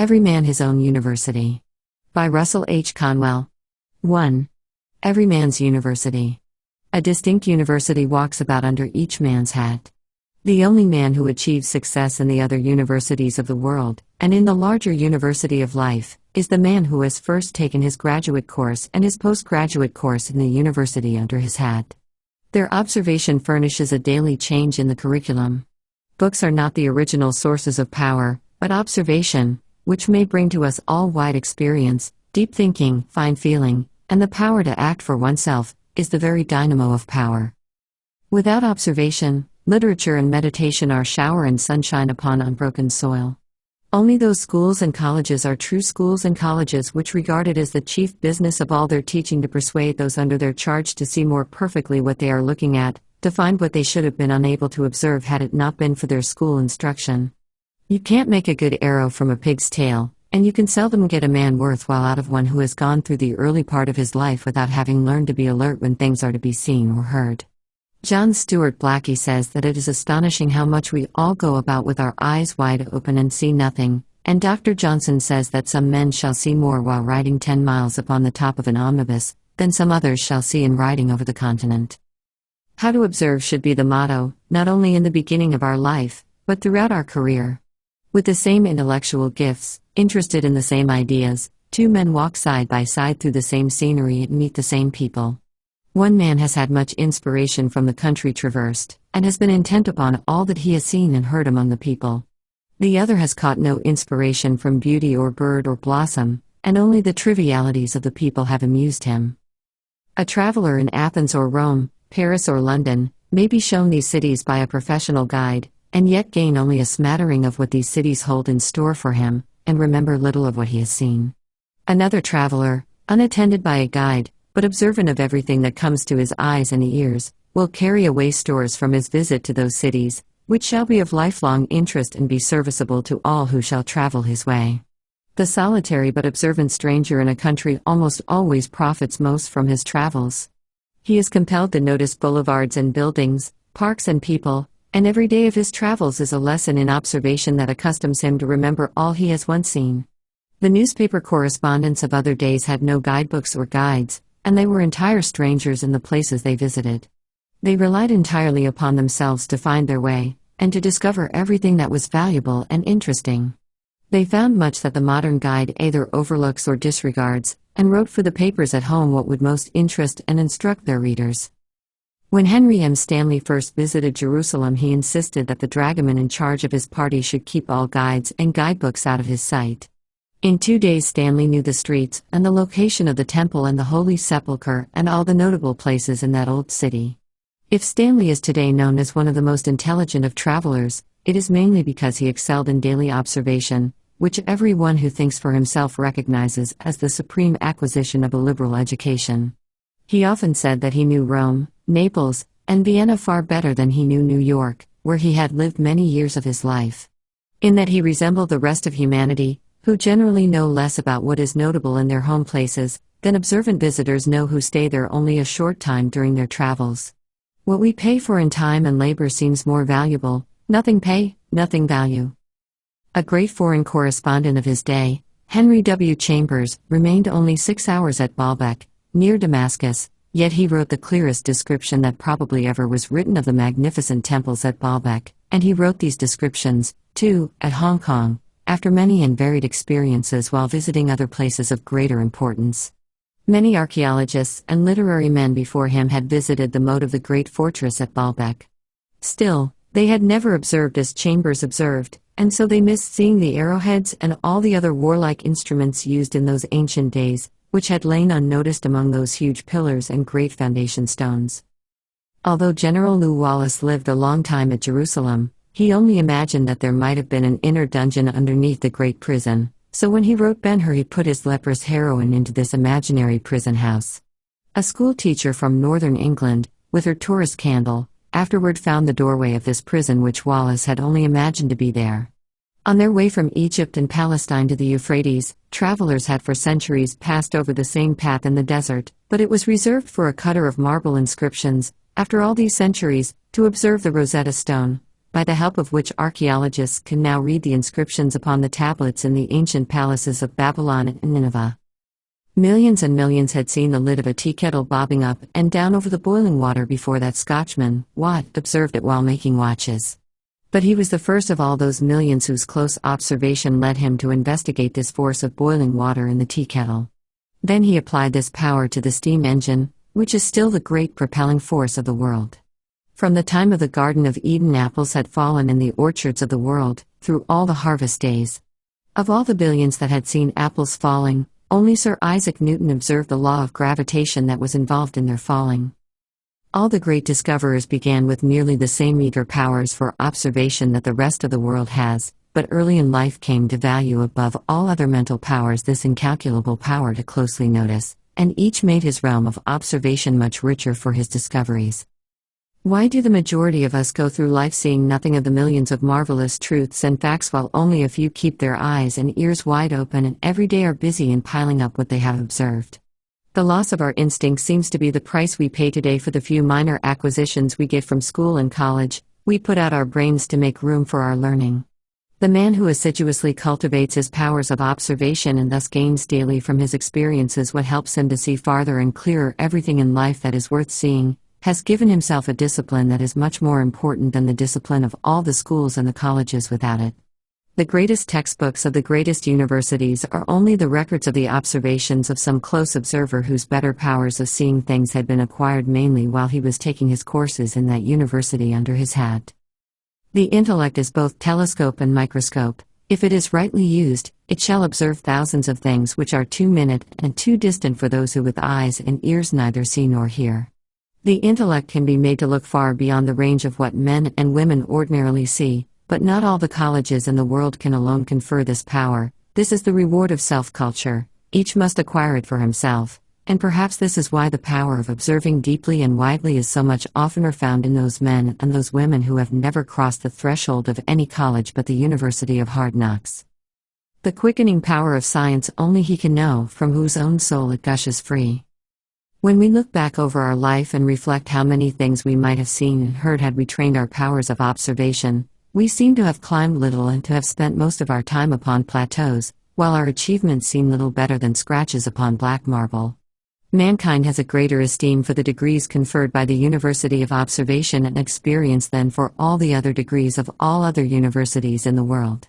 Every Man His Own University. By Russell H. Conwell. 1. Every man's university. A distinct university walks about under each man's hat. The only man who achieves success in the other universities of the world, and in the larger university of life, is the man who has first taken his graduate course and his postgraduate course in the university under his hat. Their observation furnishes a daily change in the curriculum. Books are not the original sources of power, but observation, which may bring to us all wide experience, deep thinking, fine feeling, and the power to act for oneself, is the very dynamo of power. Without observation, literature and meditation are shower and sunshine upon unbroken soil. Only those schools and colleges are true schools and colleges which regard it as the chief business of all their teaching to persuade those under their charge to see more perfectly what they are looking at, to find what they should have been unable to observe had it not been for their school instruction. You can't make a good arrow from a pig's tail, and you can seldom get a man worthwhile out of one who has gone through the early part of his life without having learned to be alert when things are to be seen or heard. John Stuart Blackie says that it is astonishing how much we all go about with our eyes wide open and see nothing, and Dr. Johnson says that some men shall see more while riding 10 miles upon the top of an omnibus, than some others shall see in riding over the continent. How to observe should be the motto, not only in the beginning of our life, but throughout our career. With the same intellectual gifts, interested in the same ideas, two men walk side by side through the same scenery and meet the same people. One man has had much inspiration from the country traversed, and has been intent upon all that he has seen and heard among the people. The other has caught no inspiration from beauty or bird or blossom, and only the trivialities of the people have amused him. A traveler in Athens or Rome, Paris or London, may be shown these cities by a professional guide, and yet gain only a smattering of what these cities hold in store for him, and remember little of what he has seen. Another traveler, unattended by a guide, but observant of everything that comes to his eyes and ears, will carry away stores from his visit to those cities, which shall be of lifelong interest and be serviceable to all who shall travel his way. The solitary but observant stranger in a country almost always profits most from his travels. He is compelled to notice boulevards and buildings, parks and people, and every day of his travels is a lesson in observation that accustoms him to remember all he has once seen. The newspaper correspondents of other days had no guidebooks or guides, and they were entire strangers in the places they visited. They relied entirely upon themselves to find their way, and to discover everything that was valuable and interesting. They found much that the modern guide either overlooks or disregards, and wrote for the papers at home what would most interest and instruct their readers. When Henry M. Stanley first visited Jerusalem, he insisted that the dragoman in charge of his party should keep all guides and guidebooks out of his sight. In 2 days Stanley knew the streets, and the location of the temple and the Holy Sepulchre, and all the notable places in that old city. If Stanley is today known as one of the most intelligent of travelers, it is mainly because he excelled in daily observation, which everyone who thinks for himself recognizes as the supreme acquisition of a liberal education. He often said that he knew Rome, Naples, and Vienna far better than he knew New York, where he had lived many years of his life. In that he resembled the rest of humanity, who generally know less about what is notable in their home places than observant visitors know who stay there only a short time during their travels. What we pay for in time and labor seems more valuable. Nothing pay, nothing value. A great foreign correspondent of his day, Henry W. Chambers, remained only 6 hours at Baalbek, near Damascus, yet he wrote the clearest description that probably ever was written of the magnificent temples at Baalbek, and he wrote these descriptions, too, at Hong Kong, after many and varied experiences while visiting other places of greater importance. Many archaeologists and literary men before him had visited the moat of the great fortress at Baalbek. Still, they had never observed as Chambers observed, and so they missed seeing the arrowheads and all the other warlike instruments used in those ancient days, which had lain unnoticed among those huge pillars and great foundation stones. Although General Lew Wallace lived a long time at Jerusalem, he only imagined that there might have been an inner dungeon underneath the great prison, so when he wrote Ben-Hur he put his leprous heroine into this imaginary prison house. A school teacher from northern England, with her tourist candle, afterward found the doorway of this prison which Wallace had only imagined to be there. On their way from Egypt and Palestine to the Euphrates, travelers had for centuries passed over the same path in the desert, but it was reserved for a cutter of marble inscriptions, after all these centuries, to observe the Rosetta Stone, by the help of which archaeologists can now read the inscriptions upon the tablets in the ancient palaces of Babylon and Nineveh. Millions and millions had seen the lid of a tea kettle bobbing up and down over the boiling water before that Scotchman, Watt, observed it while making watches. But he was the first of all those millions whose close observation led him to investigate this force of boiling water in the tea kettle. Then he applied this power to the steam engine, which is still the great propelling force of the world. From the time of the Garden of Eden, apples had fallen in the orchards of the world, through all the harvest days. Of all the billions that had seen apples falling, only Sir Isaac Newton observed the law of gravitation that was involved in their falling. All the great discoverers began with nearly the same meager powers for observation that the rest of the world has, but early in life came to value above all other mental powers this incalculable power to closely notice, and each made his realm of observation much richer for his discoveries. Why do the majority of us go through life seeing nothing of the millions of marvelous truths and facts while only a few keep their eyes and ears wide open and every day are busy in piling up what they have observed? The loss of our instinct seems to be the price we pay today for the few minor acquisitions we get from school and college. We put out our brains to make room for our learning. The man who assiduously cultivates his powers of observation and thus gains daily from his experiences what helps him to see farther and clearer everything in life that is worth seeing, has given himself a discipline that is much more important than the discipline of all the schools and the colleges without it. The greatest textbooks of the greatest universities are only the records of the observations of some close observer whose better powers of seeing things had been acquired mainly while he was taking his courses in that university under his hat. The intellect is both telescope and microscope. If it is rightly used, it shall observe thousands of things which are too minute and too distant for those who with eyes and ears neither see nor hear. The intellect can be made to look far beyond the range of what men and women ordinarily see, but not all the colleges in the world can alone confer this power. This is the reward of self-culture. Each must acquire it for himself, and perhaps this is why the power of observing deeply and widely is so much oftener found in those men and those women who have never crossed the threshold of any college but the University of Hard Knocks. The quickening power of science only he can know, from whose own soul it gushes free. When we look back over our life and reflect how many things we might have seen and heard had we trained our powers of observation, we seem to have climbed little and to have spent most of our time upon plateaus, while our achievements seem little better than scratches upon black marble. Mankind has a greater esteem for the degrees conferred by the University of Observation and Experience than for all the other degrees of all other universities in the world.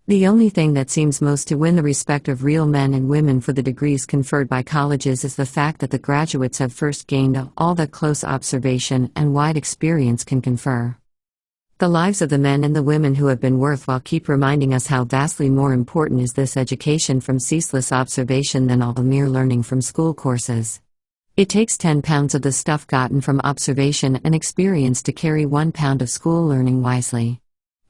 The only thing that seems most to win the respect of real men and women for the degrees conferred by colleges is the fact that the graduates have first gained all that close observation and wide experience can confer. The lives of the men and the women who have been worthwhile keep reminding us how vastly more important is this education from ceaseless observation than all the mere learning from school courses. It takes 10 pounds of the stuff gotten from observation and experience to carry 1 pound of school learning wisely.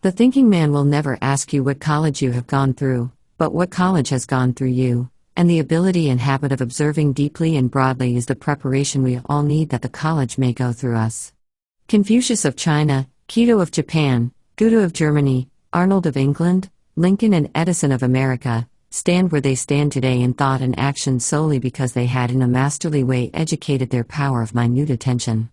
The thinking man will never ask you what college you have gone through, but what college has gone through you, and the ability and habit of observing deeply and broadly is the preparation we all need that the college may go through us. Confucius of China, Kido of Japan, Goethe of Germany, Arnold of England, Lincoln and Edison of America, stand where they stand today in thought and action solely because they had in a masterly way educated their power of minute attention.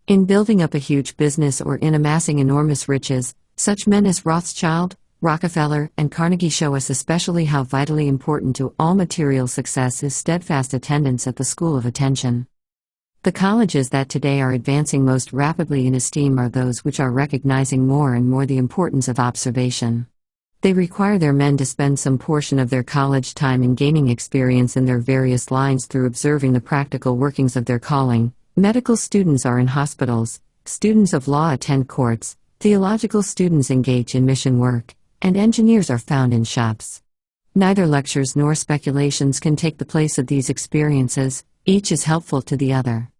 In building up a huge business or in amassing enormous riches, such men as Rothschild, Rockefeller, and Carnegie show us especially how vitally important to all material success is steadfast attendance at the school of attention. The colleges that today are advancing most rapidly in esteem are those which are recognizing more and more the importance of observation. They require their men to spend some portion of their college time in gaining experience in their various lines through observing the practical workings of their calling. Medical students are in hospitals, students of law attend courts, theological students engage in mission work, and engineers are found in shops. Neither lectures nor speculations can take the place of these experiences, each is helpful to the other.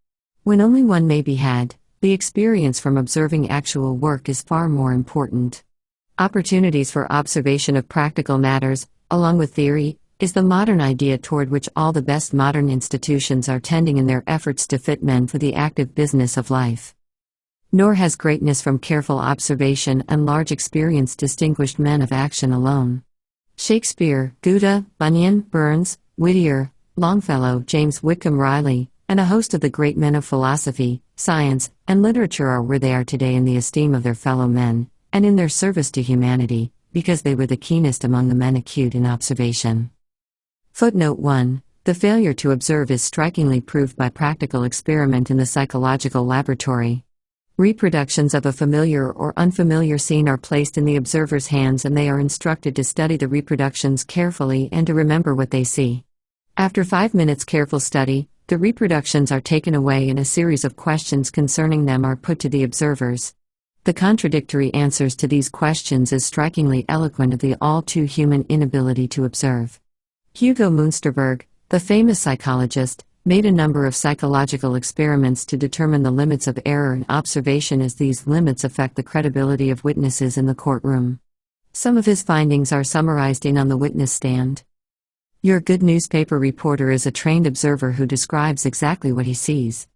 When only one may be had, the experience from observing actual work is far more important. Opportunities for observation of practical matters, along with theory, is the modern idea toward which all the best modern institutions are tending in their efforts to fit men for the active business of life. Nor has greatness from careful observation and large experience distinguished men of action alone. Shakespeare, Goethe, Bunyan, Burns, Whittier, Longfellow, James Whitcomb Riley, and a host of the great men of philosophy, science, and literature are where they are today in the esteem of their fellow men, and in their service to humanity, because they were the keenest among the men acute in observation. Footnote 1. The failure to observe is strikingly proved by practical experiment in the psychological laboratory. Reproductions of a familiar or unfamiliar scene are placed in the observer's hands, and they are instructed to study the reproductions carefully and to remember what they see. After 5 minutes careful study, the reproductions are taken away and a series of questions concerning them are put to the observers. The contradictory answers to these questions is strikingly eloquent of the all-too-human inability to observe. Hugo Münsterberg, the famous psychologist, made a number of psychological experiments to determine the limits of error in observation, as these limits affect the credibility of witnesses in the courtroom. Some of his findings are summarized in On the Witness Stand. Your good newspaper reporter is a trained observer who describes exactly what he sees.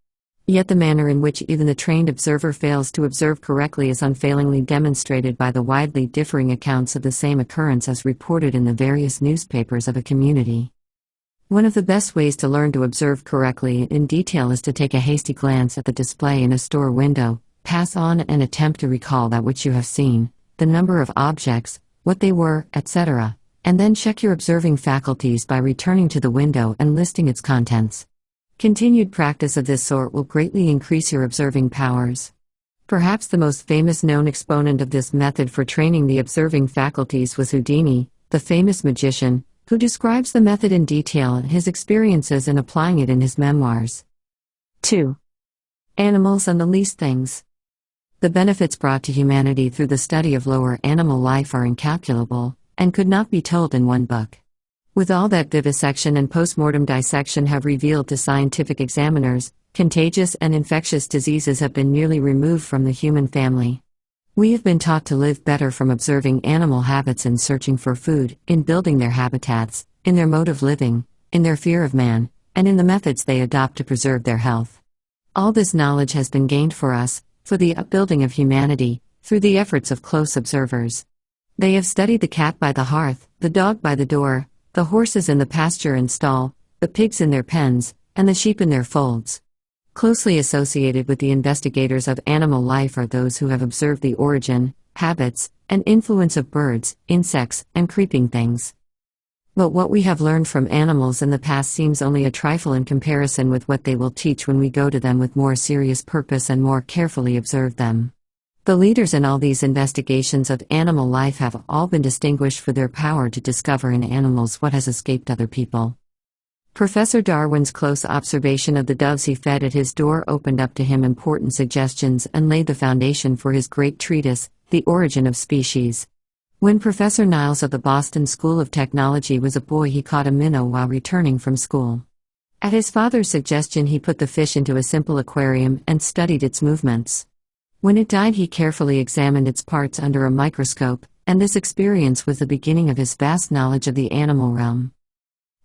Yet the manner in which even the trained observer fails to observe correctly is unfailingly demonstrated by the widely differing accounts of the same occurrence as reported in the various newspapers of a community. One of the best ways to learn to observe correctly in detail is to take a hasty glance at the display in a store window, pass on and attempt to recall that which you have seen, the number of objects, what they were, etc., and then check your observing faculties by returning to the window and listing its contents. Continued practice of this sort will greatly increase your observing powers. Perhaps the most famous known exponent of this method for training the observing faculties was Houdini, the famous magician, who describes the method in detail and his experiences in applying it in his memoirs. 2. Animals and the least things. The benefits brought to humanity through the study of lower animal life are incalculable, and could not be told in one book. With all that vivisection and postmortem dissection have revealed to scientific examiners, contagious and infectious diseases have been nearly removed from the human family. We have been taught to live better from observing animal habits in searching for food, in building their habitats, in their mode of living, in their fear of man, and in the methods they adopt to preserve their health. All this knowledge has been gained for us, for the upbuilding of humanity, through the efforts of close observers. They have studied the cat by the hearth, the dog by the door, the horses in the pasture and stall, the pigs in their pens, and the sheep in their folds. Closely associated with the investigators of animal life are those who have observed the origin, habits, and influence of birds, insects, and creeping things. But what we have learned from animals in the past seems only a trifle in comparison with what they will teach when we go to them with more serious purpose and more carefully observe them. The leaders in all these investigations of animal life have all been distinguished for their power to discover in animals what has escaped other people. Professor Darwin's close observation of the doves he fed at his door opened up to him important suggestions and laid the foundation for his great treatise, The Origin of Species. When Professor Niles of the Boston School of Technology was a boy, he caught a minnow while returning from school. At his father's suggestion, he put the fish into a simple aquarium and studied its movements. When it died, he carefully examined its parts under a microscope, and this experience was the beginning of his vast knowledge of the animal realm.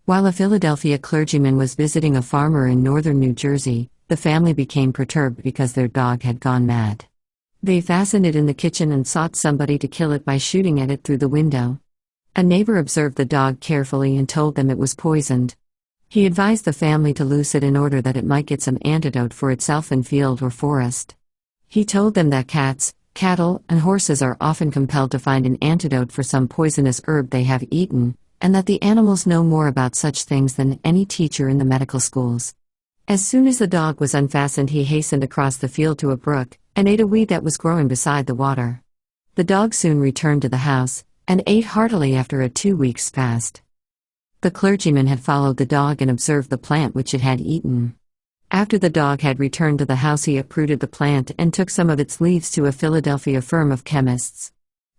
While a Philadelphia clergyman was visiting a farmer in northern New Jersey, the family became perturbed because their dog had gone mad. They fastened it in the kitchen and sought somebody to kill it by shooting at it through the window. A neighbor observed the dog carefully and told them it was poisoned. He advised the family to loose it in order that it might get some antidote for itself in field or forest. He told them that cats, cattle, and horses are often compelled to find an antidote for some poisonous herb they have eaten, and that the animals know more about such things than any teacher in the medical schools. As soon as the dog was unfastened, he hastened across the field to a brook, and ate a weed that was growing beside the water. The dog soon returned to the house, and ate heartily after a 2 weeks' fast. The clergyman had followed the dog and observed the plant which it had eaten. After the dog had returned to the house, he uprooted the plant and took some of its leaves to a Philadelphia firm of chemists.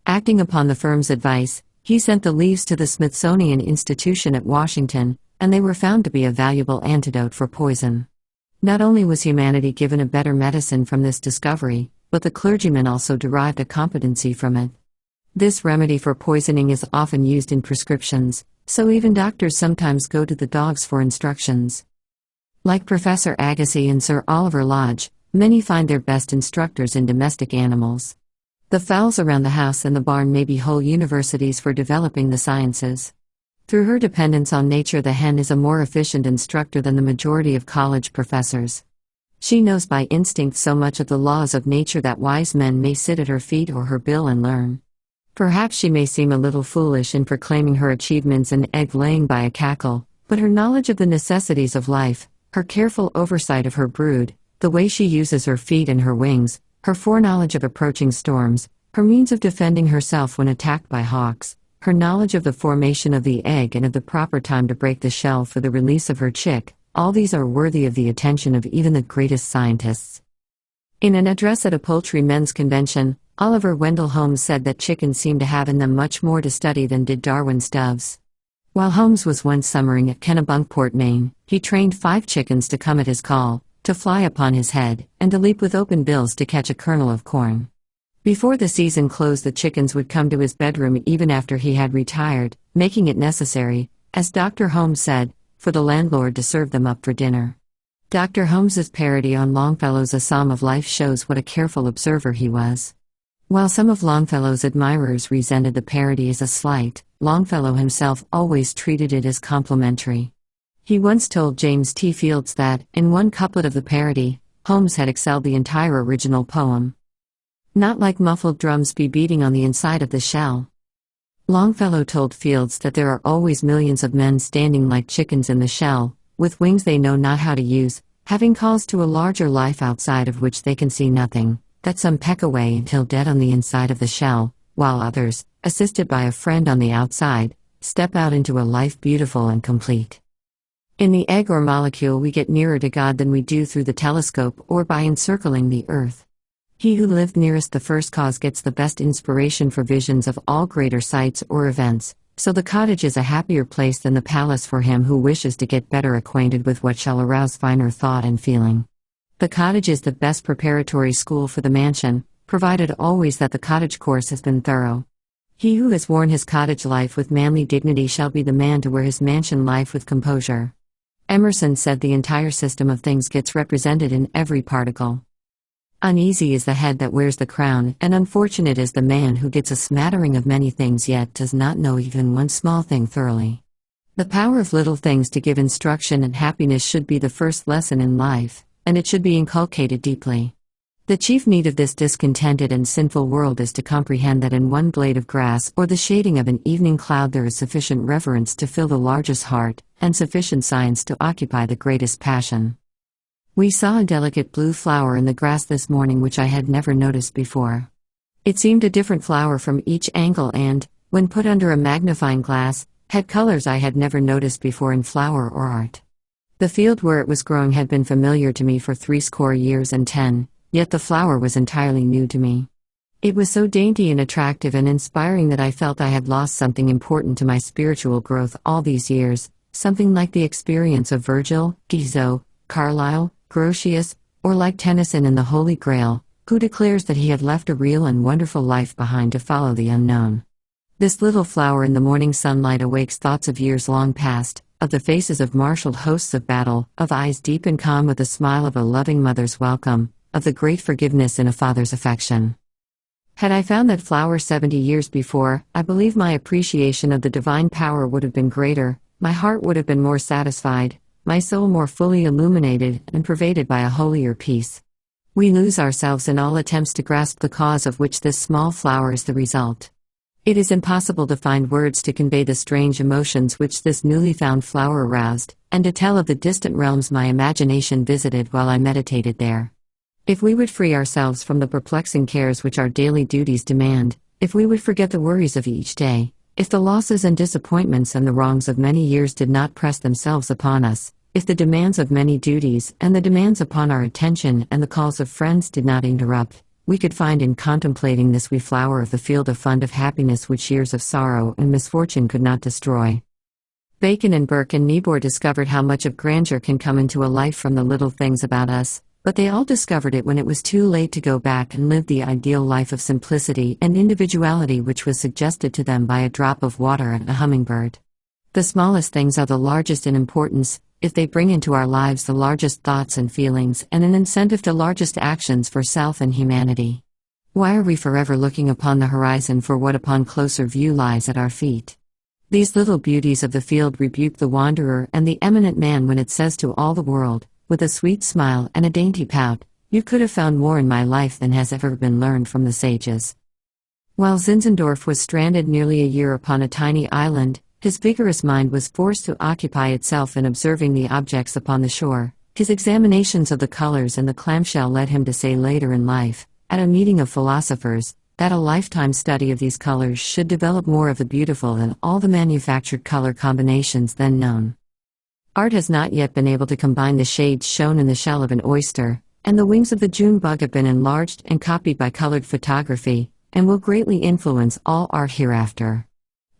Acting upon the firm's advice, he sent the leaves to the Smithsonian Institution at Washington, and they were found to be a valuable antidote for poison. Not only was humanity given a better medicine from this discovery, but the clergyman also derived a competency from it. This remedy for poisoning is often used in prescriptions, so even doctors sometimes go to the dogs for instructions. Like Professor Agassiz and Sir Oliver Lodge, many find their best instructors in domestic animals. The fowls around the house and the barn may be whole universities for developing the sciences. Through her dependence on nature, the hen is a more efficient instructor than the majority of college professors. She knows by instinct so much of the laws of nature that wise men may sit at her feet or her bill and learn. Perhaps she may seem a little foolish in proclaiming her achievements in egg-laying by a cackle, but her knowledge of the necessities of life, her careful oversight of her brood, the way she uses her feet and her wings, her foreknowledge of approaching storms, her means of defending herself when attacked by hawks, her knowledge of the formation of the egg and of the proper time to break the shell for the release of her chick, all these are worthy of the attention of even the greatest scientists. In an address at a poultry men's convention, Oliver Wendell Holmes said that chickens seem to have in them much more to study than did Darwin's doves. While Holmes was once summering at Kennebunkport, Maine, he trained 5 chickens to come at his call, to fly upon his head, and to leap with open bills to catch a kernel of corn. Before the season closed, the chickens would come to his bedroom even after he had retired, making it necessary, as Dr. Holmes said, for the landlord to serve them up for dinner. Dr. Holmes's parody on Longfellow's A Psalm of Life shows what a careful observer he was. While some of Longfellow's admirers resented the parody as a slight, Longfellow himself always treated it as complimentary. He once told James T. Fields that, in one couplet of the parody, Holmes had excelled the entire original poem. Not like muffled drums be beating on the inside of the shell. Longfellow told Fields that there are always millions of men standing like chickens in the shell, with wings they know not how to use, having calls to a larger life outside of which they can see nothing, that some peck away until dead on the inside of the shell, while others, assisted by a friend on the outside, step out into a life beautiful and complete. In the egg or molecule we get nearer to God than we do through the telescope or by encircling the earth. He who lived nearest the first cause gets the best inspiration for visions of all greater sights or events, so the cottage is a happier place than the palace for him who wishes to get better acquainted with what shall arouse finer thought and feeling. The cottage is the best preparatory school for the mansion, provided always that the cottage course has been thorough. He who has worn his cottage life with manly dignity shall be the man to wear his mansion life with composure. Emerson said the entire system of things gets represented in every particle. Uneasy is the head that wears the crown, and unfortunate is the man who gets a smattering of many things yet does not know even one small thing thoroughly. The power of little things to give instruction and happiness should be the first lesson in life, and it should be inculcated deeply. The chief need of this discontented and sinful world is to comprehend that in one blade of grass or the shading of an evening cloud there is sufficient reverence to fill the largest heart, and sufficient science to occupy the greatest passion. We saw a delicate blue flower in the grass this morning which I had never noticed before. It seemed a different flower from each angle and, when put under a magnifying glass, had colors I had never noticed before in flower or art. The field where it was growing had been familiar to me for 80 years and 10, yet the flower was entirely new to me. It was so dainty and attractive and inspiring that I felt I had lost something important to my spiritual growth all these years, something like the experience of Virgil, Guizot, Carlyle, Grotius, or like Tennyson in the Holy Grail, who declares that he had left a real and wonderful life behind to follow the unknown. This little flower in the morning sunlight awakes thoughts of years long past, of the faces of marshaled hosts of battle, of eyes deep and calm with the smile of a loving mother's welcome, of the great forgiveness in a father's affection. Had I found that flower 70 years before, I believe my appreciation of the divine power would have been greater, my heart would have been more satisfied, my soul more fully illuminated and pervaded by a holier peace. We lose ourselves in all attempts to grasp the cause of which this small flower is the result. It is impossible to find words to convey the strange emotions which this newly found flower aroused, and to tell of the distant realms my imagination visited while I meditated there. If we would free ourselves from the perplexing cares which our daily duties demand, if we would forget the worries of each day, if the losses and disappointments and the wrongs of many years did not press themselves upon us, if the demands of many duties and the demands upon our attention and the calls of friends did not interrupt, we could find in contemplating this wee flower of the field a fund of happiness which years of sorrow and misfortune could not destroy. Bacon and Burke and Niebuhr discovered how much of grandeur can come into a life from the little things about us, but they all discovered it when it was too late to go back and live the ideal life of simplicity and individuality which was suggested to them by a drop of water and a hummingbird. The smallest things are the largest in importance, if they bring into our lives the largest thoughts and feelings and an incentive to largest actions for self and humanity. Why are we forever looking upon the horizon for what upon closer view lies at our feet? These little beauties of the field rebuke the wanderer and the eminent man when it says to all the world, with a sweet smile and a dainty pout, "You could have found more in my life than has ever been learned from the sages." While Zinzendorf was stranded nearly a year upon a tiny island, his vigorous mind was forced to occupy itself in observing the objects upon the shore. His examinations of the colors and the clamshell led him to say later in life, at a meeting of philosophers, that a lifetime study of these colors should develop more of the beautiful than all the manufactured color combinations then known. Art has not yet been able to combine the shades shown in the shell of an oyster, and the wings of the June bug have been enlarged and copied by colored photography, and will greatly influence all art hereafter.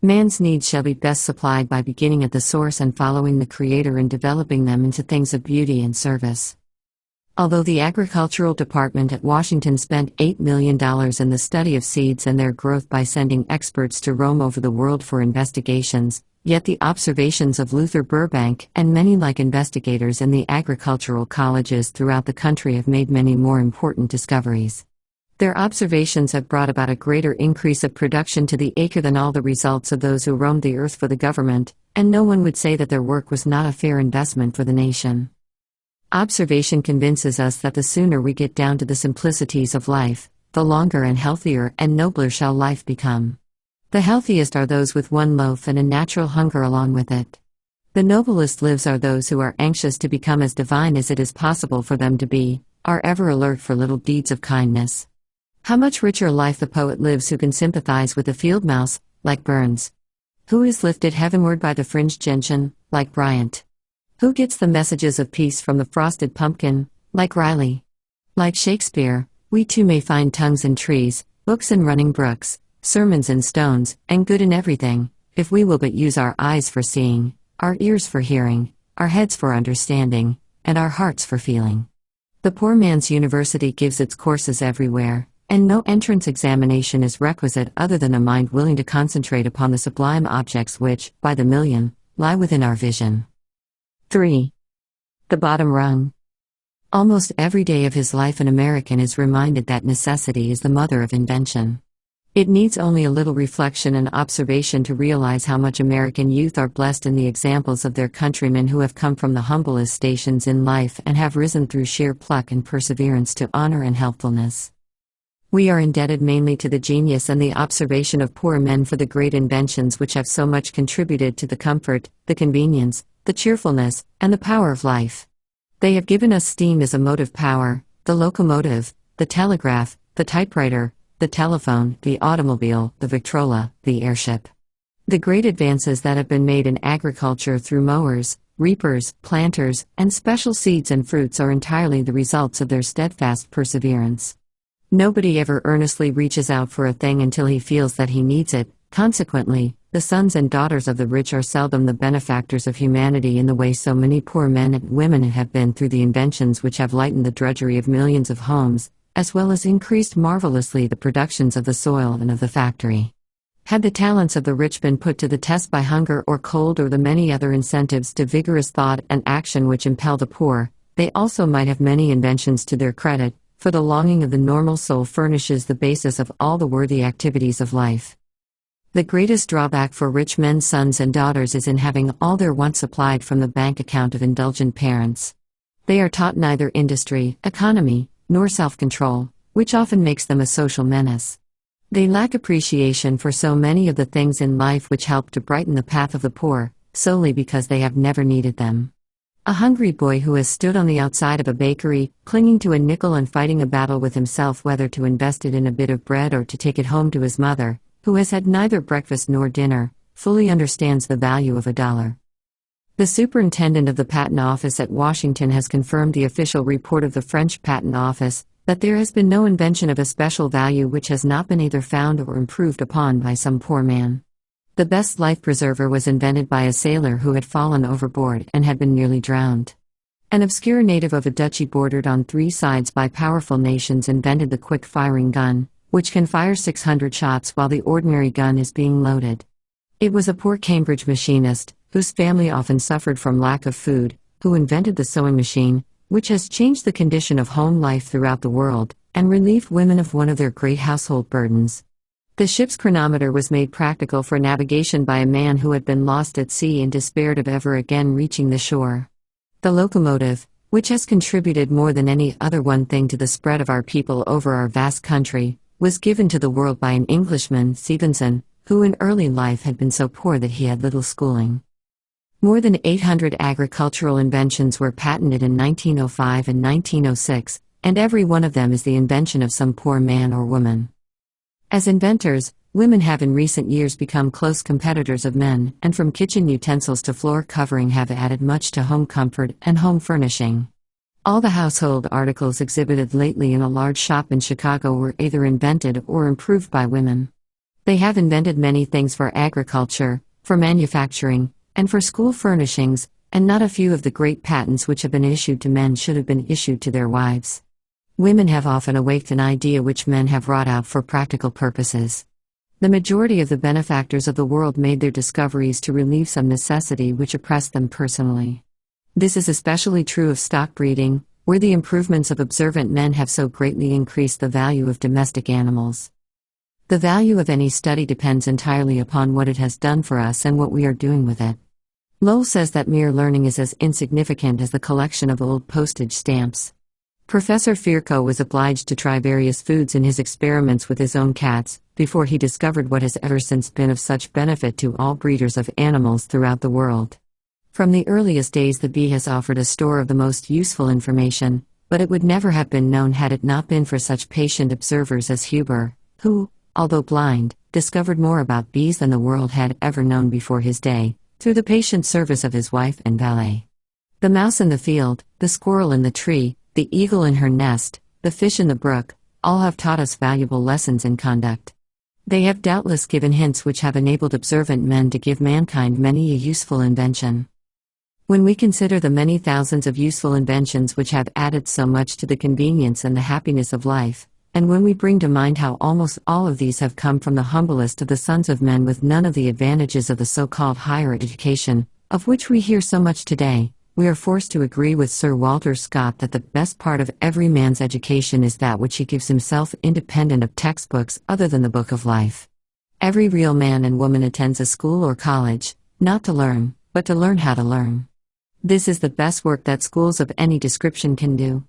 Man's needs shall be best supplied by beginning at the source and following the Creator and developing them into things of beauty and service. Although the Agricultural Department at Washington spent $8 million in the study of seeds and their growth by sending experts to roam over the world for investigations, yet the observations of Luther Burbank and many like investigators in the agricultural colleges throughout the country have made many more important discoveries. Their observations have brought about a greater increase of production to the acre than all the results of those who roamed the earth for the government, and no one would say that their work was not a fair investment for the nation. Observation convinces us that the sooner we get down to the simplicities of life, the longer and healthier and nobler shall life become. The healthiest are those with one loaf and a natural hunger along with it. The noblest lives are those who are anxious to become as divine as it is possible for them to be, are ever alert for little deeds of kindness. How much richer life the poet lives who can sympathize with the field mouse, like Burns. Who is lifted heavenward by the fringed gentian, like Bryant. Who gets the messages of peace from the frosted pumpkin, like Riley. Like Shakespeare, we too may find tongues in trees, books in running brooks, sermons in stones, and good in everything, if we will but use our eyes for seeing, our ears for hearing, our heads for understanding, and our hearts for feeling. The poor man's university gives its courses everywhere, and no entrance examination is requisite other than a mind willing to concentrate upon the sublime objects which, by the million, lie within our vision. 3. The bottom rung. Almost every day of his life an American is reminded that necessity is the mother of invention. It needs only a little reflection and observation to realize how much American youth are blessed in the examples of their countrymen who have come from the humblest stations in life and have risen through sheer pluck and perseverance to honor and helpfulness. We are indebted mainly to the genius and the observation of poor men for the great inventions which have so much contributed to the comfort, the convenience, the cheerfulness, and the power of life. They have given us steam as a motive power, the locomotive, the telegraph, the typewriter, the telephone, the automobile, the Victrola, the airship. The great advances that have been made in agriculture through mowers, reapers, planters, and special seeds and fruits are entirely the results of their steadfast perseverance. Nobody ever earnestly reaches out for a thing until he feels that he needs it. Consequently, the sons and daughters of the rich are seldom the benefactors of humanity in the way so many poor men and women have been through the inventions which have lightened the drudgery of millions of homes, as well as increased marvelously the productions of the soil and of the factory. Had the talents of the rich been put to the test by hunger or cold or the many other incentives to vigorous thought and action which impel the poor, they also might have many inventions to their credit, for the longing of the normal soul furnishes the basis of all the worthy activities of life. The greatest drawback for rich men's sons and daughters is in having all their wants supplied from the bank account of indulgent parents. They are taught neither industry, economy, nor self-control, which often makes them a social menace. They lack appreciation for so many of the things in life which help to brighten the path of the poor, solely because they have never needed them. A hungry boy who has stood on the outside of a bakery, clinging to a nickel and fighting a battle with himself whether to invest it in a bit of bread or to take it home to his mother, who has had neither breakfast nor dinner, fully understands the value of $1. The superintendent of the Patent Office at Washington has confirmed the official report of the French Patent Office, that there has been no invention of a special value which has not been either found or improved upon by some poor man. The best life preserver was invented by a sailor who had fallen overboard and had been nearly drowned. An obscure native of a duchy bordered on 3 sides by powerful nations invented the quick-firing gun, which can fire 600 shots while the ordinary gun is being loaded. It was a poor Cambridge machinist, whose family often suffered from lack of food, who invented the sewing machine, which has changed the condition of home life throughout the world, and relieved women of one of their great household burdens. The ship's chronometer was made practical for navigation by a man who had been lost at sea and despaired of ever again reaching the shore. The locomotive, which has contributed more than any other one thing to the spread of our people over our vast country, was given to the world by an Englishman, Stevenson, who in early life had been so poor that he had little schooling. More than 800 agricultural inventions were patented in 1905 and 1906, and every one of them is the invention of some poor man or woman. As inventors, women have in recent years become close competitors of men, and from kitchen utensils to floor covering have added much to home comfort and home furnishing. All the household articles exhibited lately in a large shop in Chicago were either invented or improved by women. They have invented many things for agriculture, for manufacturing, and for school furnishings, and not a few of the great patents which have been issued to men should have been issued to their wives. Women have often awaked an idea which men have wrought out for practical purposes. The majority of the benefactors of the world made their discoveries to relieve some necessity which oppressed them personally. This is especially true of stock breeding, where the improvements of observant men have so greatly increased the value of domestic animals. The value of any study depends entirely upon what it has done for us and what we are doing with it. Lowell says that mere learning is as insignificant as the collection of old postage stamps. Professor Virchow was obliged to try various foods in his experiments with his own cats, before he discovered what has ever since been of such benefit to all breeders of animals throughout the world. From the earliest days the bee has offered a store of the most useful information, but it would never have been known had it not been for such patient observers as Huber, who, although blind, discovered more about bees than the world had ever known before his day, through the patient service of his wife and valet. The mouse in the field, the squirrel in the tree, the eagle in her nest, the fish in the brook, all have taught us valuable lessons in conduct. They have doubtless given hints which have enabled observant men to give mankind many a useful invention. When we consider the many thousands of useful inventions which have added so much to the convenience and the happiness of life, and when we bring to mind how almost all of these have come from the humblest of the sons of men with none of the advantages of the so-called higher education, of which we hear so much today, we are forced to agree with Sir Walter Scott that the best part of every man's education is that which he gives himself independent of textbooks other than the book of life. Every real man and woman attends a school or college, not to learn, but to learn how to learn. This is the best work that schools of any description can do.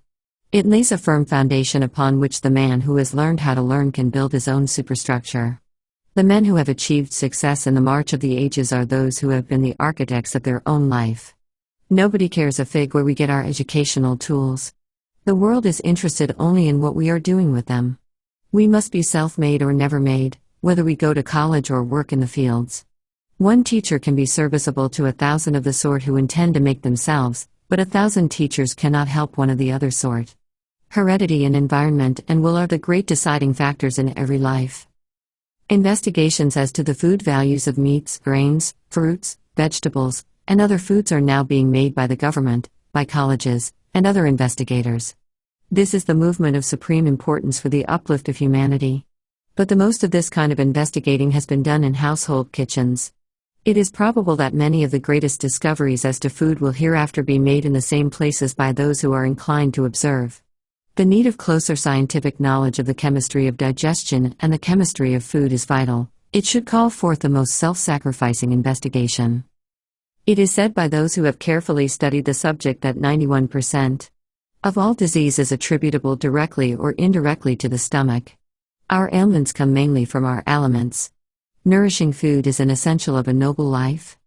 It lays a firm foundation upon which the man who has learned how to learn can build his own superstructure. The men who have achieved success in the march of the ages are those who have been the architects of their own life. Nobody cares a fig where we get our educational tools. The world is interested only in what we are doing with them. We must be self-made or never made, whether we go to college or work in the fields. One teacher can be serviceable to 1,000 of the sort who intend to make themselves, but 1,000 teachers cannot help one of the other sort. Heredity and environment and will are the great deciding factors in every life. Investigations as to the food values of meats, grains, fruits, vegetables, and other foods are now being made by the government, by colleges, and other investigators. This is the movement of supreme importance for the uplift of humanity. But the most of this kind of investigating has been done in household kitchens. It is probable that many of the greatest discoveries as to food will hereafter be made in the same places by those who are inclined to observe. The need of closer scientific knowledge of the chemistry of digestion and the chemistry of food is vital. It should call forth the most self-sacrificing investigation. It is said by those who have carefully studied the subject that 91% of all disease is attributable directly or indirectly to the stomach. Our ailments come mainly from our aliments. Nourishing food is an essential of a noble life.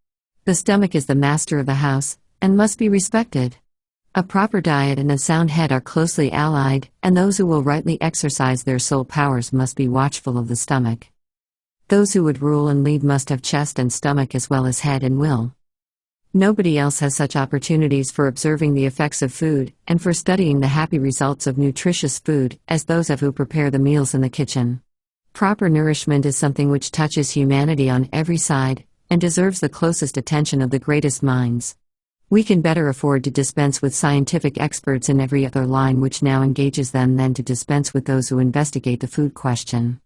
The stomach is the master of the house, and must be respected. A proper diet and a sound head are closely allied, and those who will rightly exercise their soul powers must be watchful of the stomach. Those who would rule and lead must have chest and stomach as well as head and will. Nobody else has such opportunities for observing the effects of food, and for studying the happy results of nutritious food, as those of who prepare the meals in the kitchen. Proper nourishment is something which touches humanity on every side, and deserves the closest attention of the greatest minds. We can better afford to dispense with scientific experts in every other line which now engages them than to dispense with those who investigate the food question.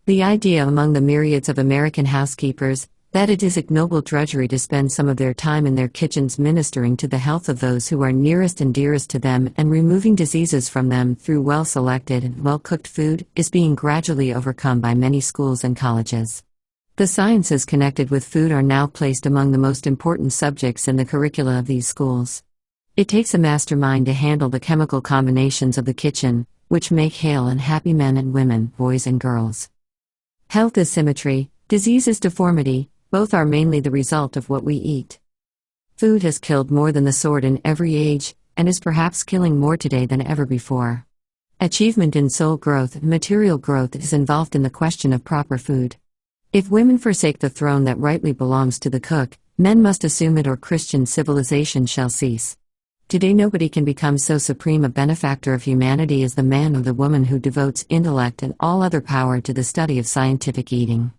The idea among the myriads of American housekeepers that it is ignoble drudgery to spend some of their time in their kitchens ministering to the health of those who are nearest and dearest to them and removing diseases from them through well-selected and well-cooked food is being gradually overcome by many schools and colleges. The sciences connected with food are now placed among the most important subjects in the curricula of these schools. It takes a mastermind to handle the chemical combinations of the kitchen, which make hale and happy men and women, boys and girls. Health is symmetry, disease is deformity, both are mainly the result of what we eat. Food has killed more than the sword in every age, and is perhaps killing more today than ever before. Achievement in soul growth and material growth is involved in the question of proper food. If women forsake the throne that rightly belongs to the cook, men must assume it, or Christian civilization shall cease. Today nobody can become so supreme a benefactor of humanity as the man or the woman who devotes intellect and all other power to the study of scientific eating.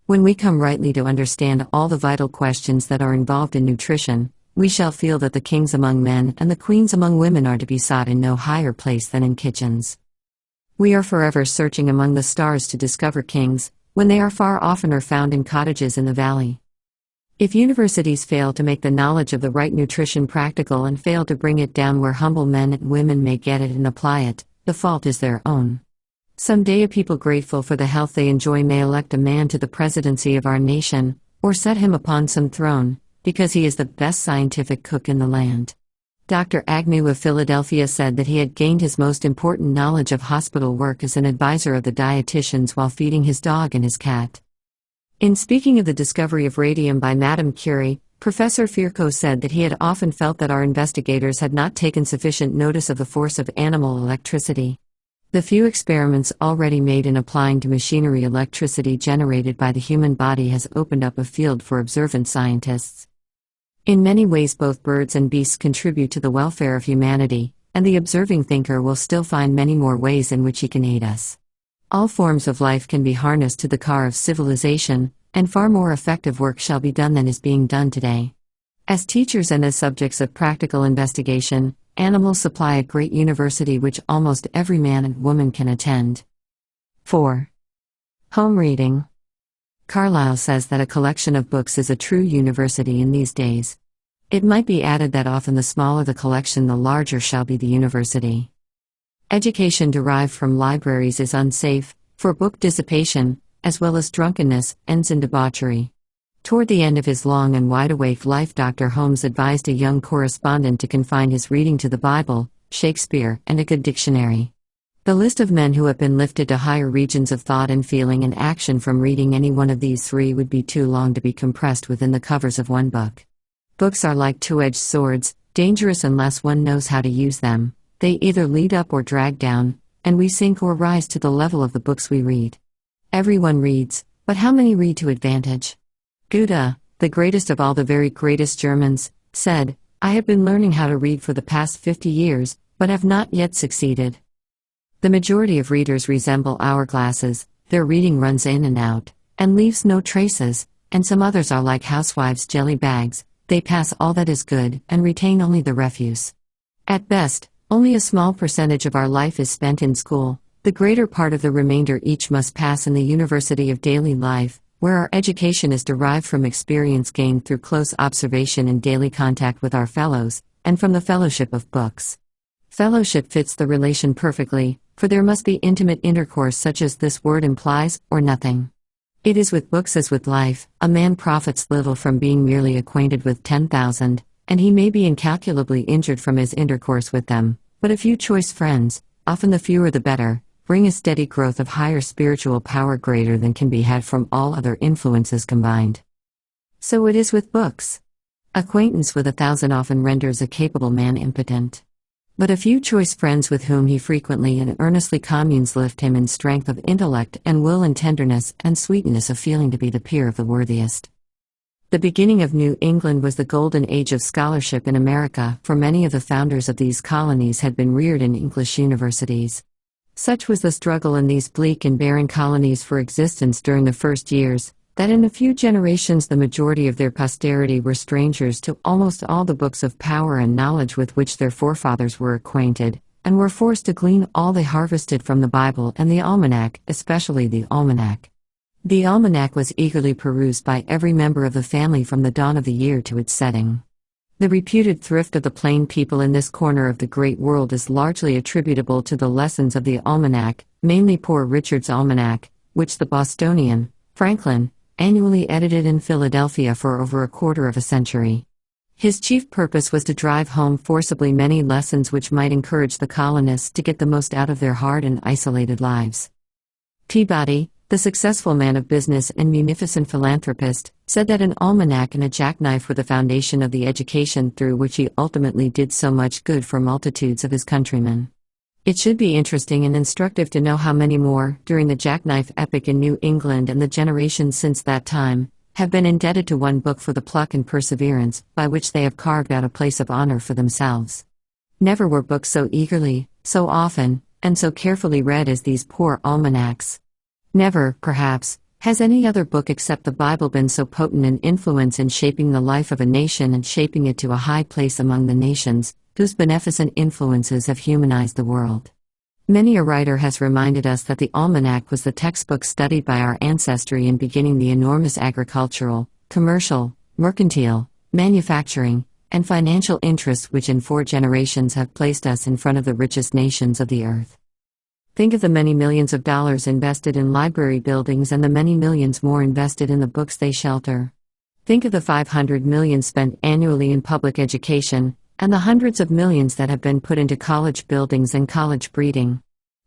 When we come rightly to understand all the vital questions that are involved in nutrition, we shall feel that the kings among men and the queens among women are to be sought in no higher place than in kitchens. We are forever searching among the stars to discover kings, when they are far oftener found in cottages in the valley. If universities fail to make the knowledge of the right nutrition practical and fail to bring it down where humble men and women may get it and apply it, the fault is their own. Someday a people grateful for the health they enjoy may elect a man to the presidency of our nation, or set him upon some throne, because he is the best scientific cook in the land. Dr. Agnew of Philadelphia said that he had gained his most important knowledge of hospital work as an advisor of the dietitians while feeding his dog and his cat. In speaking of the discovery of radium by Madame Curie, Professor Firko said that he had often felt that our investigators had not taken sufficient notice of the force of animal electricity. The few experiments already made in applying to machinery electricity generated by the human body has opened up a field for observant scientists. In many ways both birds and beasts contribute to the welfare of humanity, and the observing thinker will still find many more ways in which he can aid us. All forms of life can be harnessed to the car of civilization, and far more effective work shall be done than is being done today. As teachers and as subjects of practical investigation, animals supply a great university which almost every man and woman can attend. 4. Home reading. Carlyle says that a collection of books is a true university in these days. It might be added that often the smaller the collection, the larger shall be the university. Education derived from libraries is unsafe, for book dissipation, as well as drunkenness, ends in debauchery. Toward the end of his long and wide-awake life, Dr. Holmes advised a young correspondent to confine his reading to the Bible, Shakespeare, and a good dictionary. The list of men who have been lifted to higher regions of thought and feeling and action from reading any one of these three would be too long to be compressed within the covers of one book. Books are like two-edged swords, dangerous unless one knows how to use them. They either lead up or drag down, and we sink or rise to the level of the books we read. Everyone reads, but how many read to advantage? Goethe, the greatest of all the very greatest Germans, said, "I have been learning how to read for the past 50 years, but have not yet succeeded." The majority of readers resemble hourglasses, their reading runs in and out, and leaves no traces, and some others are like housewives' jelly bags, they pass all that is good and retain only the refuse. At best, only a small percentage of our life is spent in school, the greater part of the remainder each must pass in the university of daily life, where our education is derived from experience gained through close observation and daily contact with our fellows, and from the fellowship of books. Fellowship fits the relation perfectly, for there must be intimate intercourse such as this word implies, or nothing. It is with books as with life, a man profits little from being merely acquainted with 10,000, and he may be incalculably injured from his intercourse with them, but a few choice friends, often the fewer the better, bring a steady growth of higher spiritual power greater than can be had from all other influences combined. So it is with books. Acquaintance with 1,000 often renders a capable man impotent. But a few choice friends with whom he frequently and earnestly communes lift him in strength of intellect and will and tenderness and sweetness of feeling to be the peer of the worthiest. The beginning of New England was the golden age of scholarship in America, for many of the founders of these colonies had been reared in English universities. Such was the struggle in these bleak and barren colonies for existence during the first years, that in a few generations the majority of their posterity were strangers to almost all the books of power and knowledge with which their forefathers were acquainted, and were forced to glean all they harvested from the Bible and the almanac, especially the almanac. The almanac was eagerly perused by every member of the family from the dawn of the year to its setting. The reputed thrift of the plain people in this corner of the great world is largely attributable to the lessons of the almanac, mainly Poor Richard's Almanac, which the Bostonian, Franklin, annually edited in Philadelphia for over a quarter of a century. His chief purpose was to drive home forcibly many lessons which might encourage the colonists to get the most out of their hard and isolated lives. Peabody, the successful man of business and munificent philanthropist, said that an almanac and a jackknife were the foundation of the education through which he ultimately did so much good for multitudes of his countrymen. It should be interesting and instructive to know how many more, during the jackknife epoch in New England and the generations since that time, have been indebted to one book for the pluck and perseverance by which they have carved out a place of honor for themselves. Never were books so eagerly, so often, and so carefully read as these poor almanacs. Never, perhaps, has any other book except the Bible been so potent an influence in shaping the life of a nation and shaping it to a high place among the nations, whose beneficent influences have humanized the world. Many a writer has reminded us that the almanac was the textbook studied by our ancestry in beginning the enormous agricultural, commercial, mercantile, manufacturing, and financial interests which in 4 generations have placed us in front of the richest nations of the earth. Think of the many millions of dollars invested in library buildings and the many millions more invested in the books they shelter. Think of the 500 million spent annually in public education, and the hundreds of millions that have been put into college buildings and college breeding.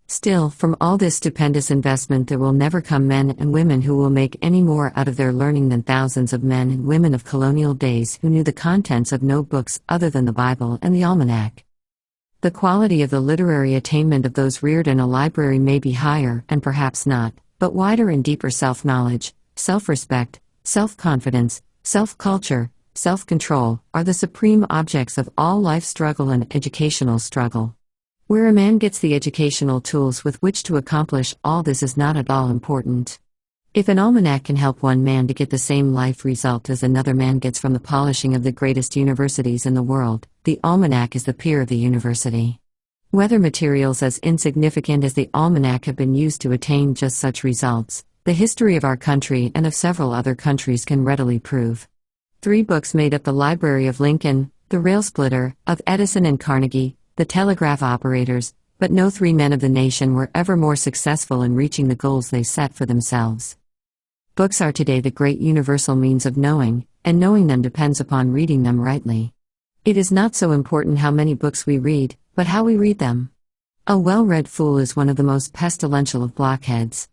Still, from all this stupendous investment there will never come men and women who will make any more out of their learning than thousands of men and women of colonial days who knew the contents of no books other than the Bible and the almanac. The quality of the literary attainment of those reared in a library may be higher, and perhaps not, but wider and deeper self-knowledge, self-respect, self-confidence, self-culture, self-control, are the supreme objects of all life struggle and educational struggle. Where a man gets the educational tools with which to accomplish all this is not at all important. If an almanac can help one man to get the same life result as another man gets from the polishing of the greatest universities in the world, the almanac is the peer of the university. Whether materials as insignificant as the almanac have been used to attain just such results, the history of our country and of several other countries can readily prove. 3 books made up the Library of Lincoln, the Rail Splitter, of Edison and Carnegie, the Telegraph Operators, but no 3 men of the nation were ever more successful in reaching the goals they set for themselves. Books are today the great universal means of knowing, and knowing them depends upon reading them rightly. It is not so important how many books we read, but how we read them. A well-read fool is one of the most pestilential of blockheads.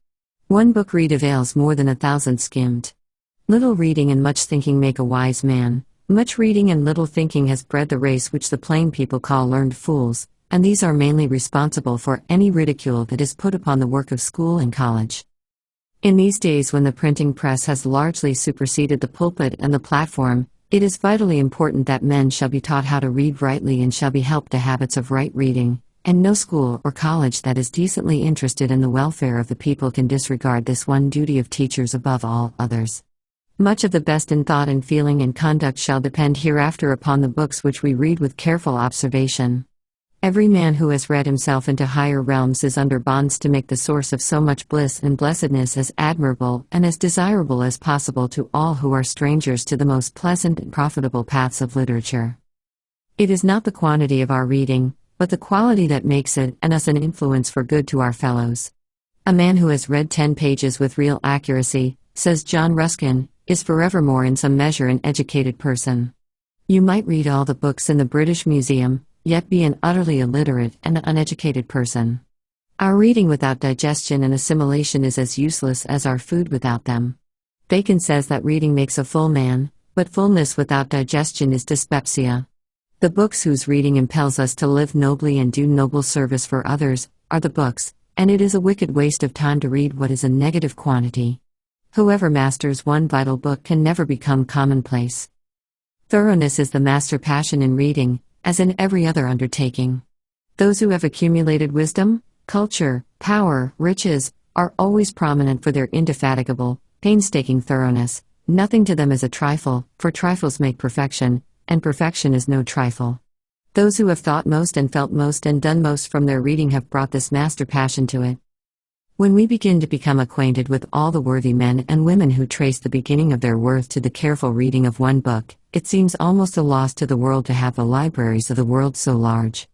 One book read avails more than 1,000 skimmed. Little reading and much thinking make a wise man. Much reading and little thinking has bred the race which the plain people call learned fools, and these are mainly responsible for any ridicule that is put upon the work of school and college. In these days when the printing press has largely superseded the pulpit and the platform, it is vitally important that men shall be taught how to read rightly and shall be helped to habits of right reading, and no school or college that is decently interested in the welfare of the people can disregard this one duty of teachers above all others. Much of the best in thought and feeling and conduct shall depend hereafter upon the books which we read with careful observation. Every man who has read himself into higher realms is under bonds to make the source of so much bliss and blessedness as admirable and as desirable as possible to all who are strangers to the most pleasant and profitable paths of literature. It is not the quantity of our reading, but the quality that makes it and us an influence for good to our fellows. A man who has read 10 pages with real accuracy, says John Ruskin, is forevermore in some measure an educated person. You might read all the books in the British Museum, yet be an utterly illiterate and uneducated person. Our reading without digestion and assimilation is as useless as our food without them. Bacon says that reading makes a full man, but fullness without digestion is dyspepsia. The books whose reading impels us to live nobly and do noble service for others, are the books, and it is a wicked waste of time to read what is a negative quantity. Whoever masters one vital book can never become commonplace. Thoroughness is the master passion in reading, as in every other undertaking. Those who have accumulated wisdom, culture, power, riches, are always prominent for their indefatigable, painstaking thoroughness. Nothing to them is a trifle, for trifles make perfection, and perfection is no trifle. Those who have thought most and felt most and done most from their reading have brought this master passion to it. When we begin to become acquainted with all the worthy men and women who trace the beginning of their worth to the careful reading of one book, it seems almost a loss to the world to have the libraries of the world so large.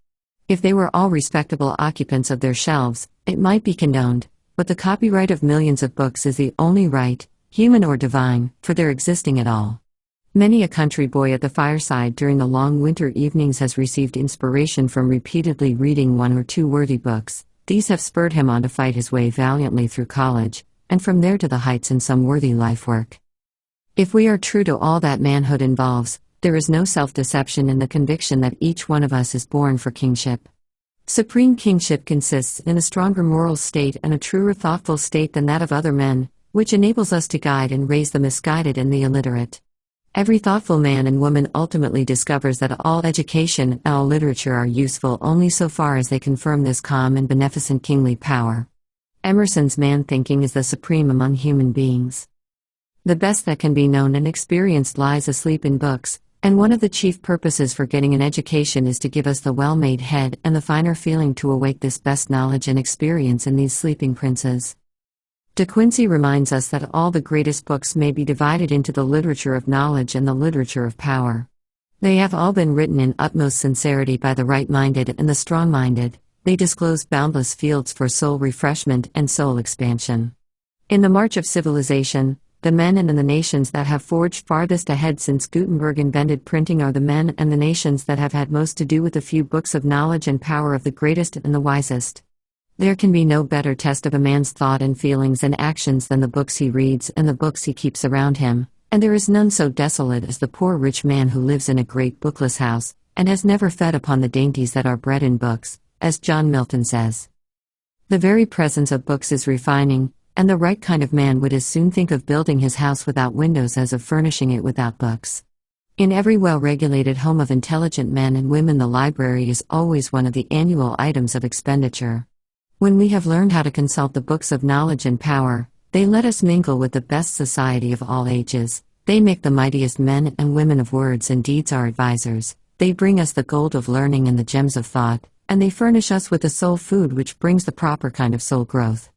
If they were all respectable occupants of their shelves, it might be condoned, but the copyright of millions of books is the only right, human or divine, for their existing at all. Many a country boy at the fireside during the long winter evenings has received inspiration from repeatedly reading one or two worthy books. These have spurred him on to fight his way valiantly through college, and from there to the heights in some worthy life work. If we are true to all that manhood involves, there is no self-deception in the conviction that each one of us is born for kingship. Supreme kingship consists in a stronger moral state and a truer thoughtful state than that of other men, which enables us to guide and raise the misguided and the illiterate. Every thoughtful man and woman ultimately discovers that all education and all literature are useful only so far as they confirm this calm and beneficent kingly power. Emerson's man-thinking is the supreme among human beings. The best that can be known and experienced lies asleep in books, and one of the chief purposes for getting an education is to give us the well-made head and the finer feeling to awake this best knowledge and experience in these sleeping princes. De Quincey reminds us that all the greatest books may be divided into the literature of knowledge and the literature of power. They have all been written in utmost sincerity by the right-minded and the strong-minded. They disclose boundless fields for soul refreshment and soul expansion. In the march of civilization, the men and the nations that have forged farthest ahead since Gutenberg invented printing are the men and the nations that have had most to do with the few books of knowledge and power of the greatest and the wisest. There can be no better test of a man's thought and feelings and actions than the books he reads and the books he keeps around him, and there is none so desolate as the poor rich man who lives in a great bookless house, and has never fed upon the dainties that are bred in books, as John Milton says. The very presence of books is refining, and the right kind of man would as soon think of building his house without windows as of furnishing it without books. In every well-regulated home of intelligent men and women, the library is always one of the annual items of expenditure. When we have learned how to consult the books of knowledge and power, they let us mingle with the best society of all ages. They make the mightiest men and women of words and deeds our advisors. They bring us the gold of learning and the gems of thought, and they furnish us with the soul food which brings the proper kind of soul growth.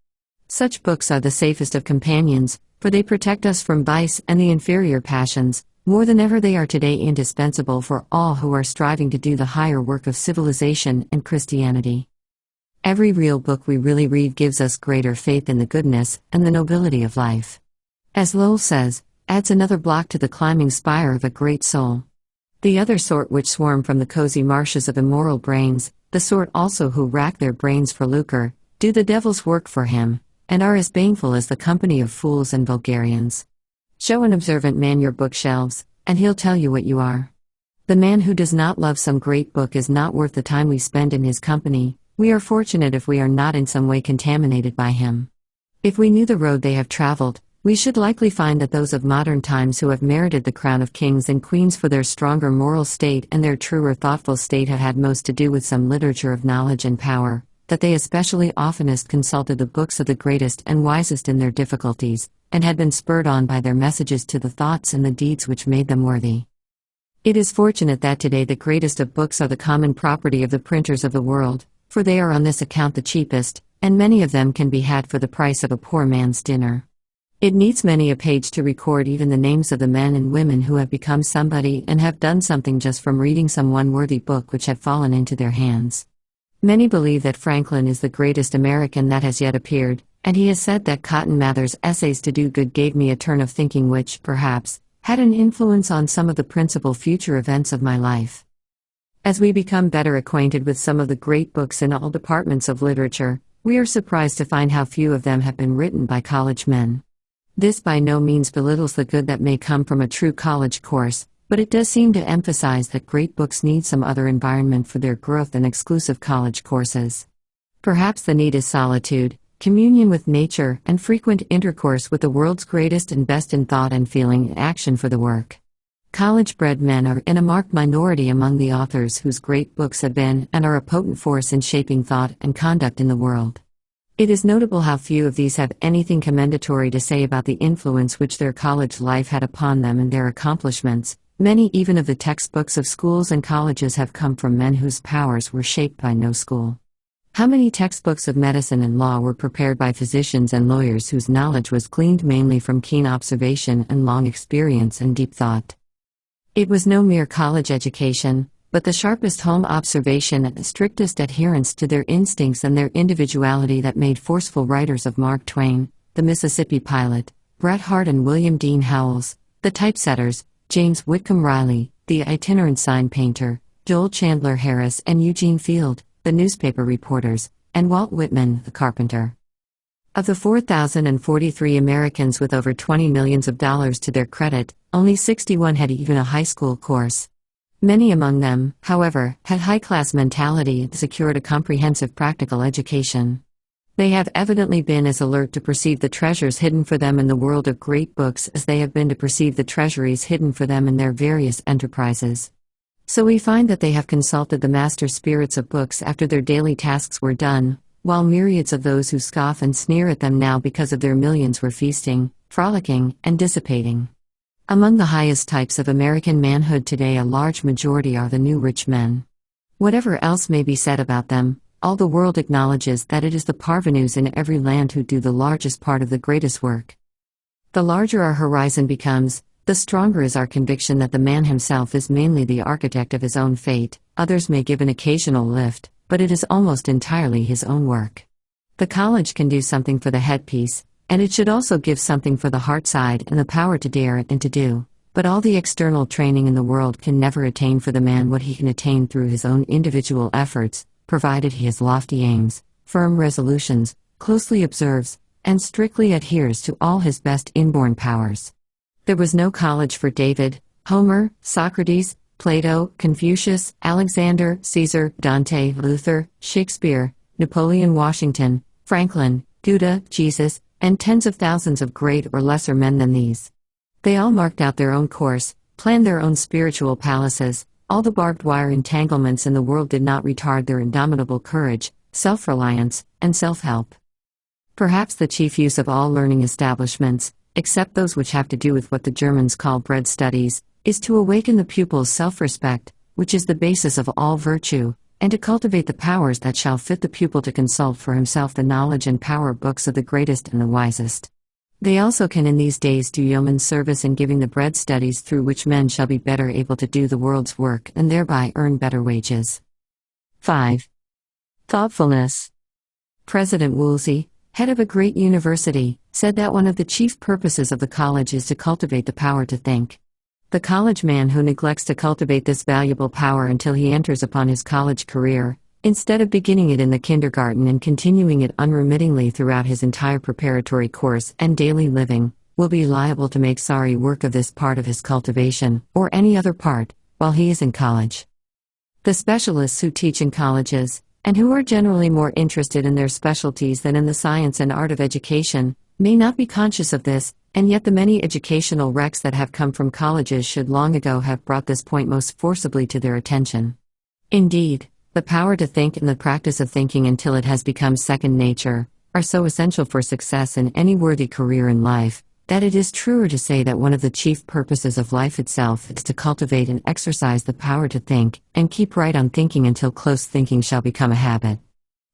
Such books are the safest of companions, for they protect us from vice and the inferior passions. More than ever they are today indispensable for all who are striving to do the higher work of civilization and Christianity. Every real book we really read gives us greater faith in the goodness and the nobility of life. As Lowell says, adds another block to the climbing spire of a great soul. The other sort which swarm from the cozy marshes of immoral brains, the sort also who rack their brains for lucre, do the devil's work for him, and are as baneful as the company of fools and vulgarians. Show an observant man your bookshelves, and he'll tell you what you are. The man who does not love some great book is not worth the time we spend in his company. We are fortunate if we are not in some way contaminated by him. If we knew the road they have traveled, we should likely find that those of modern times who have merited the crown of kings and queens for their stronger moral state and their truer thoughtful state have had most to do with some literature of knowledge and power, that they especially oftenest consulted the books of the greatest and wisest in their difficulties, and had been spurred on by their messages to the thoughts and the deeds which made them worthy. It is fortunate that today the greatest of books are the common property of the printers of the world, for they are on this account the cheapest, and many of them can be had for the price of a poor man's dinner. It needs many a page to record even the names of the men and women who have become somebody and have done something just from reading some one worthy book which had fallen into their hands. Many believe that Franklin is the greatest American that has yet appeared, and he has said that Cotton Mather's Essays to Do Good gave me a turn of thinking which, perhaps, had an influence on some of the principal future events of my life. As we become better acquainted with some of the great books in all departments of literature, we are surprised to find how few of them have been written by college men. This by no means belittles the good that may come from a true college course, but it does seem to emphasize that great books need some other environment for their growth than exclusive college courses. Perhaps the need is solitude, communion with nature, and frequent intercourse with the world's greatest and best in thought and feeling and action for the work. College-bred men are in a marked minority among the authors whose great books have been and are a potent force in shaping thought and conduct in the world. It is notable how few of these have anything commendatory to say about the influence which their college life had upon them and their accomplishments. Many even of the textbooks of schools and colleges have come from men whose powers were shaped by no school. How many textbooks of medicine and law were prepared by physicians and lawyers whose knowledge was gleaned mainly from keen observation and long experience and deep thought? It was no mere college education, but the sharpest home observation and the strictest adherence to their instincts and their individuality that made forceful writers of Mark Twain, the Mississippi Pilot, Bret Harte and William Dean Howells, the typesetters, James Whitcomb Riley, the itinerant sign painter, Joel Chandler Harris and Eugene Field, the newspaper reporters, and Walt Whitman, the carpenter. Of the 4,043 Americans with over $20 million to their credit, only 61 had even a high school course. Many among them, however, had high-class mentality and secured a comprehensive practical education. They have evidently been as alert to perceive the treasures hidden for them in the world of great books as they have been to perceive the treasuries hidden for them in their various enterprises. So we find that they have consulted the master spirits of books after their daily tasks were done, while myriads of those who scoff and sneer at them now because of their millions were feasting, frolicking, and dissipating. Among the highest types of American manhood today, a large majority are the new rich men. Whatever else may be said about them, all the world acknowledges that it is the parvenus in every land who do the largest part of the greatest work. The larger our horizon becomes, the stronger is our conviction that the man himself is mainly the architect of his own fate. Others may give an occasional lift, but it is almost entirely his own work. The college can do something for the headpiece, and it should also give something for the heart side and the power to dare and to do, but all the external training in the world can never attain for the man what he can attain through his own individual efforts, provided he has lofty aims, firm resolutions, closely observes, and strictly adheres to all his best inborn powers. There was no college for David, Homer, Socrates, Plato, Confucius, Alexander, Caesar, Dante, Luther, Shakespeare, Napoleon Washington, Franklin, Goethe, Jesus, and tens of thousands of great or lesser men than these. They all marked out their own course, planned their own spiritual palaces. All the barbed wire entanglements in the world did not retard their indomitable courage, self-reliance, and self-help. Perhaps the chief use of all learning establishments, except those which have to do with what the Germans call bread studies, is to awaken the pupil's self-respect, which is the basis of all virtue, and to cultivate the powers that shall fit the pupil to consult for himself the knowledge and power books of the greatest and the wisest. They also can in these days do yeoman service in giving the bread studies through which men shall be better able to do the world's work and thereby earn better wages. 5. Thoughtfulness. President Woolsey, head of a great university, said that one of the chief purposes of the college is to cultivate the power to think. The college man who neglects to cultivate this valuable power until he enters upon his college career, instead of beginning it in the kindergarten and continuing it unremittingly throughout his entire preparatory course and daily living, will be liable to make sorry work of this part of his cultivation, or any other part, while he is in college. The specialists who teach in colleges, and who are generally more interested in their specialties than in the science and art of education, may not be conscious of this, and yet the many educational wrecks that have come from colleges should long ago have brought this point most forcibly to their attention. Indeed, the power to think and the practice of thinking until it has become second nature, are so essential for success in any worthy career in life, that it is truer to say that one of the chief purposes of life itself is to cultivate and exercise the power to think, and keep right on thinking until close thinking shall become a habit.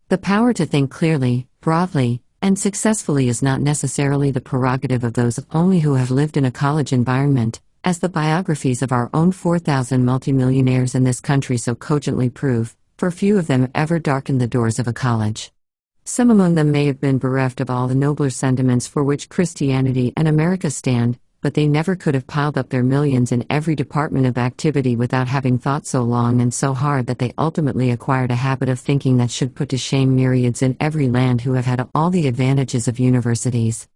The power to think clearly, broadly, and successfully is not necessarily the prerogative of those only who have lived in a college environment, as the biographies of our own 4,000 multimillionaires in this country so cogently prove, for few of them ever darkened the doors of a college. Some among them may have been bereft of all the nobler sentiments for which Christianity and America stand, but they never could have piled up their millions in every department of activity without having thought so long and so hard that they ultimately acquired a habit of thinking that should put to shame myriads in every land who have had all the advantages of universities.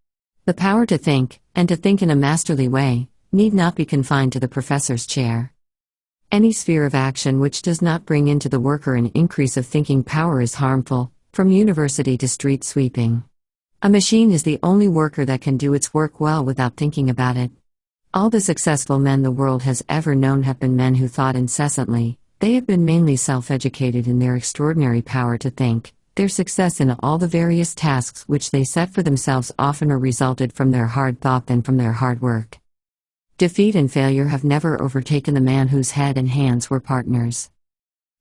The power to think, and to think in a masterly way, need not be confined to the professor's chair. Any sphere of action which does not bring into the worker an increase of thinking power is harmful, from university to street sweeping. A machine is the only worker that can do its work well without thinking about it. All the successful men the world has ever known have been men who thought incessantly. They have been mainly self-educated in their extraordinary power to think. Their success in all the various tasks which they set for themselves oftener resulted from their hard thought than from their hard work. Defeat and failure have never overtaken the man whose head and hands were partners.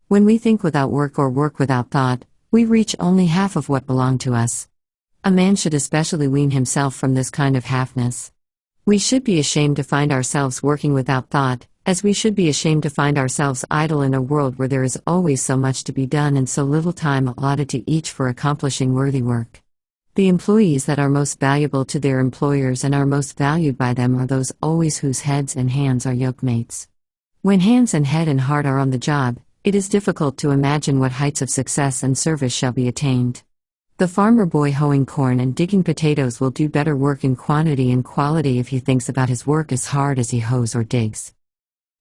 When we think without work or work without thought, we reach only half of what belonged to us. A man should especially wean himself from this kind of halfness. We should be ashamed to find ourselves working without thought, as we should be ashamed to find ourselves idle in a world where there is always so much to be done and so little time allotted to each for accomplishing worthy work. The employees that are most valuable to their employers and are most valued by them are those always whose heads and hands are yokemates. When hands and head and heart are on the job, it is difficult to imagine what heights of success and service shall be attained. The farmer boy hoeing corn and digging potatoes will do better work in quantity and quality if he thinks about his work as hard as he hoes or digs.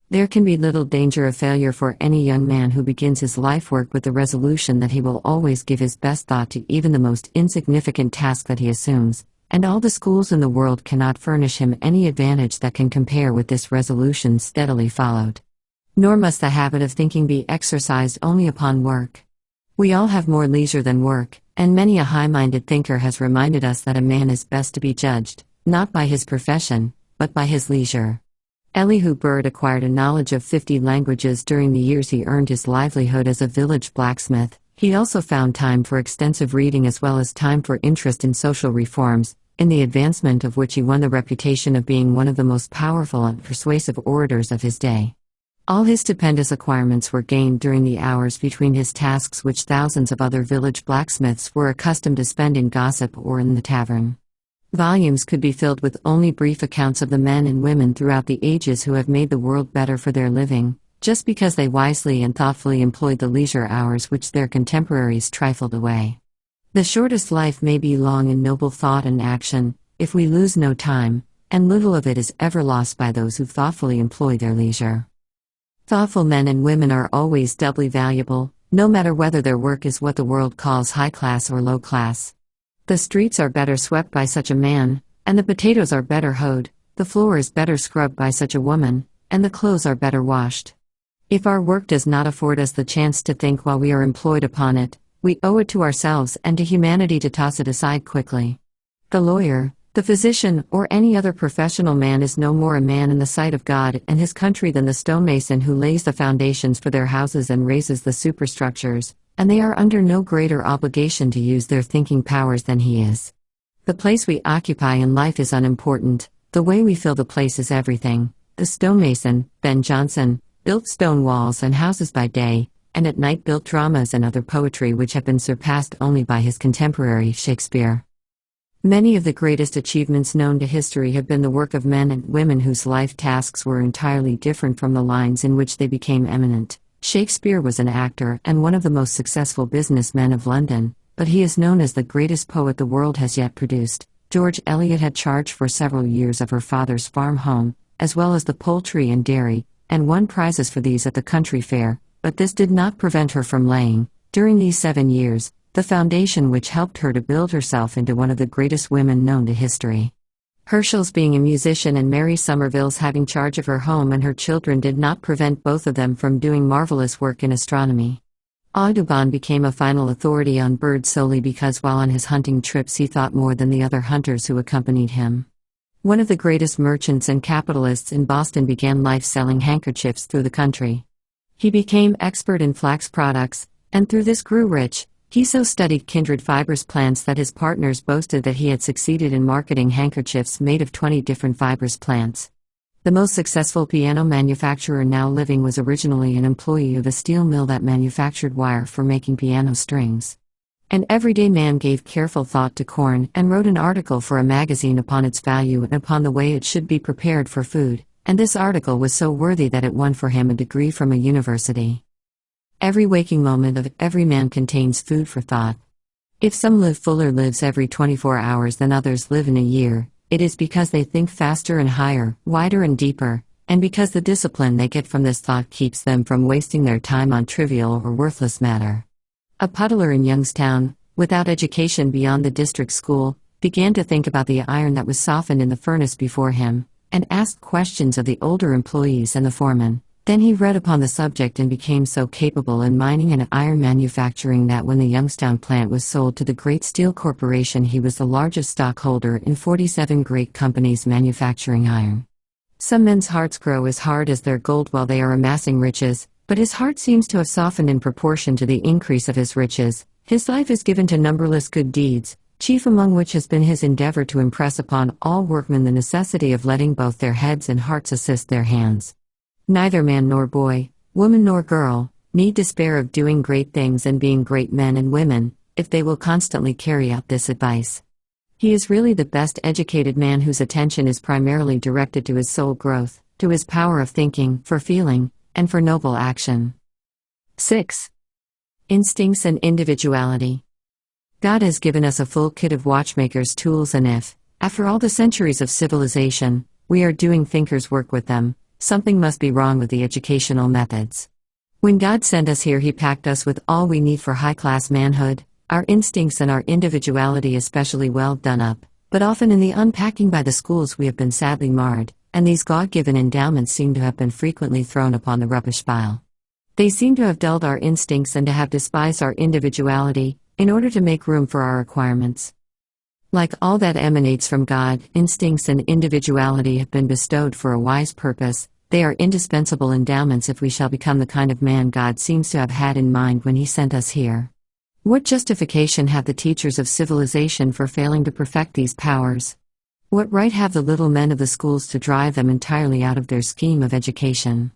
There can be little danger of failure for any young man who begins his life work with the resolution that he will always give his best thought to even the most insignificant task that he assumes, and all the schools in the world cannot furnish him any advantage that can compare with this resolution steadily followed. Nor must the habit of thinking be exercised only upon work. We all have more leisure than work, and many a high-minded thinker has reminded us that a man is best to be judged, not by his profession, but by his leisure. Elihu Bird acquired a knowledge of 50 languages during the years he earned his livelihood as a village blacksmith. He also found time for extensive reading as well as time for interest in social reforms, in the advancement of which he won the reputation of being one of the most powerful and persuasive orators of his day. All his stupendous acquirements were gained during the hours between his tasks which thousands of other village blacksmiths were accustomed to spend in gossip or in the tavern. Volumes could be filled with only brief accounts of the men and women throughout the ages who have made the world better for their living, just because they wisely and thoughtfully employed the leisure hours which their contemporaries trifled away. The shortest life may be long in noble thought and action, if we lose no time, and little of it is ever lost by those who thoughtfully employ their leisure. Thoughtful men and women are always doubly valuable, no matter whether their work is what the world calls high class or low class. The streets are better swept by such a man, and the potatoes are better hoed, the floor is better scrubbed by such a woman, and the clothes are better washed. If our work does not afford us the chance to think while we are employed upon it, we owe it to ourselves and to humanity to toss it aside quickly. The lawyer, the physician, or any other professional man is no more a man in the sight of God and his country than the stonemason who lays the foundations for their houses and raises the superstructures, and they are under no greater obligation to use their thinking powers than he is. The place we occupy in life is unimportant, the way we fill the place is everything. The stonemason, Ben Jonson, built stone walls and houses by day, and at night built dramas and other poetry which have been surpassed only by his contemporary Shakespeare. Many of the greatest achievements known to history have been the work of men and women whose life tasks were entirely different from the lines in which they became eminent. Shakespeare was an actor and one of the most successful businessmen of London, but he is known as the greatest poet the world has yet produced. George Eliot had charge for several years of her father's farm home, as well as the poultry and dairy, and won prizes for these at the country fair, but this did not prevent her from laying, during these 7 years, the foundation which helped her to build herself into one of the greatest women known to history. Herschel's being a musician and Mary Somerville's having charge of her home and her children did not prevent both of them from doing marvelous work in astronomy. Audubon became a final authority on birds solely because while on his hunting trips he thought more than the other hunters who accompanied him. One of the greatest merchants and capitalists in Boston began life selling handkerchiefs through the country. He became expert in flax products, and through this grew rich. He so studied kindred fibrous plants that his partners boasted that he had succeeded in marketing handkerchiefs made of 20 different fibrous plants. The most successful piano manufacturer now living was originally an employee of a steel mill that manufactured wire for making piano strings. An everyday man gave careful thought to corn and wrote an article for a magazine upon its value and upon the way it should be prepared for food, and this article was so worthy that it won for him a degree from a university. Every waking moment of every man contains food for thought. If some live fuller lives every 24 hours than others live in a year, it is because they think faster and higher, wider and deeper, and because the discipline they get from this thought keeps them from wasting their time on trivial or worthless matter. A puddler in Youngstown, without education beyond the district school, began to think about the iron that was softened in the furnace before him, and asked questions of the older employees and the foreman. Then he read upon the subject and became so capable in mining and iron manufacturing that when the Youngstown plant was sold to the Great Steel Corporation he was the largest stockholder in 47 great companies manufacturing iron. Some men's hearts grow as hard as their gold while they are amassing riches, but his heart seems to have softened in proportion to the increase of his riches. His life is given to numberless good deeds, chief among which has been his endeavor to impress upon all workmen the necessity of letting both their heads and hearts assist their hands. Neither man nor boy, woman nor girl, need despair of doing great things and being great men and women, if they will constantly carry out this advice. He is really the best educated man whose attention is primarily directed to his soul growth, to his power of thinking, for feeling, and for noble action. 6. Instincts and individuality. God has given us a full kit of watchmakers' tools, and if, after all the centuries of civilization, we are doing thinkers' work with them, something must be wrong with the educational methods. When God sent us here, He packed us with all we need for high-class manhood, our instincts and our individuality especially well done up, but often in the unpacking by the schools we have been sadly marred, and these God-given endowments seem to have been frequently thrown upon the rubbish pile. They seem to have dulled our instincts and to have despised our individuality, in order to make room for our requirements. Like all that emanates from God, instincts and individuality have been bestowed for a wise purpose. They are indispensable endowments if we shall become the kind of man God seems to have had in mind when He sent us here. What justification have the teachers of civilization for failing to perfect these powers? What right have the little men of the schools to drive them entirely out of their scheme of education?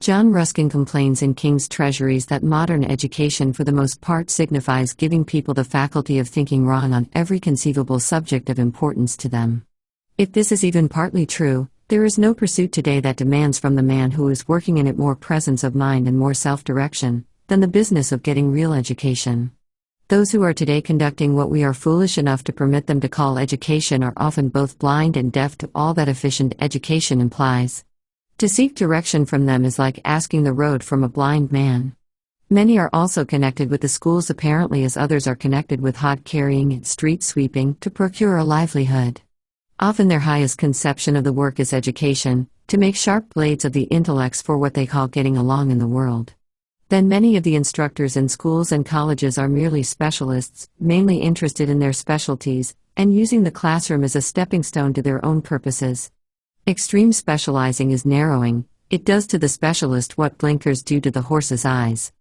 John Ruskin complains in King's Treasuries that modern education for the most part signifies giving people the faculty of thinking wrong on every conceivable subject of importance to them. If this is even partly true, there is no pursuit today that demands from the man who is working in it more presence of mind and more self-direction than the business of getting real education. Those who are today conducting what we are foolish enough to permit them to call education are often both blind and deaf to all that efficient education implies. To seek direction from them is like asking the road from a blind man. Many are also connected with the schools apparently as others are connected with hod carrying and street sweeping to procure a livelihood. Often their highest conception of the work is education, to make sharp blades of the intellects for what they call getting along in the world. Then many of the instructors in schools and colleges are merely specialists, mainly interested in their specialties, and using the classroom as a stepping stone to their own purposes. Extreme specializing is narrowing. It does to the specialist what blinkers do to the horse's eyes.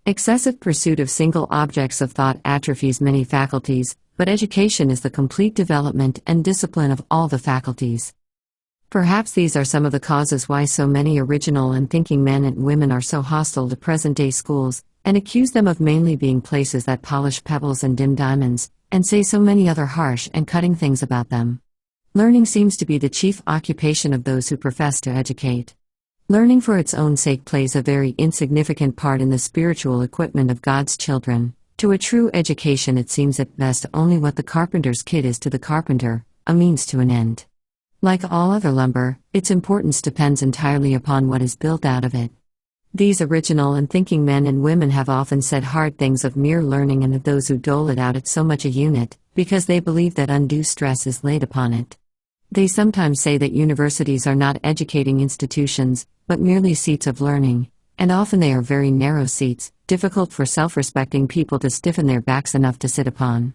Excessive pursuit of single objects of thought atrophies many faculties, but education is the complete development and discipline of all the faculties. Perhaps these are some of the causes why so many original and thinking men and women are so hostile to present-day schools, and accuse them of mainly being places that polish pebbles and dim diamonds, and say so many other harsh and cutting things about them. Learning seems to be the chief occupation of those who profess to educate. Learning for its own sake plays a very insignificant part in the spiritual equipment of God's children. To a true education it seems at best only what the carpenter's kit is to the carpenter, a means to an end. Like all other lumber, its importance depends entirely upon what is built out of it. These original and thinking men and women have often said hard things of mere learning and of those who dole it out at so much a unit, because they believe that undue stress is laid upon it. They sometimes say that universities are not educating institutions, but merely seats of learning, and often they are very narrow seats, difficult for self-respecting people to stiffen their backs enough to sit upon.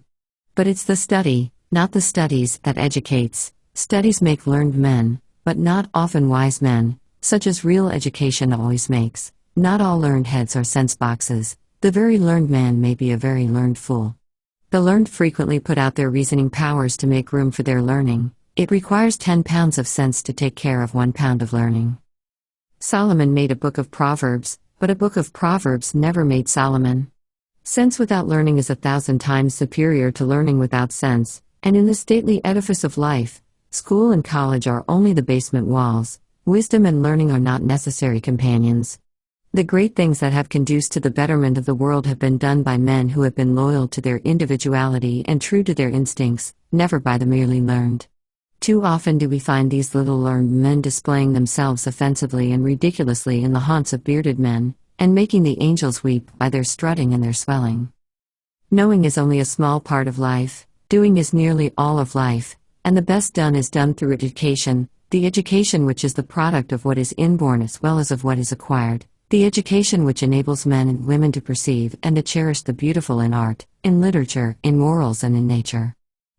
But it's the study, not the studies, that educates. Studies make learned men, but not often wise men, such as real education always makes. Not all learned heads are sense boxes. The very learned man may be a very learned fool. The learned frequently put out their reasoning powers to make room for their learning. It requires 10 pounds of sense to take care of 1 pound of learning. Solomon made a book of Proverbs, but a book of Proverbs never made Solomon. Sense without learning is 1,000 times superior to learning without sense, and in the stately edifice of life, school and college are only the basement walls. Wisdom and learning are not necessary companions. The great things that have conduced to the betterment of the world have been done by men who have been loyal to their individuality and true to their instincts, never by the merely learned. Too often do we find these little learned men displaying themselves offensively and ridiculously in the haunts of bearded men, and making the angels weep by their strutting and their swelling. Knowing is only a small part of life, doing is nearly all of life, and the best done is done through education, the education which is the product of what is inborn as well as of what is acquired, the education which enables men and women to perceive and to cherish the beautiful in art, in literature, in morals and in nature.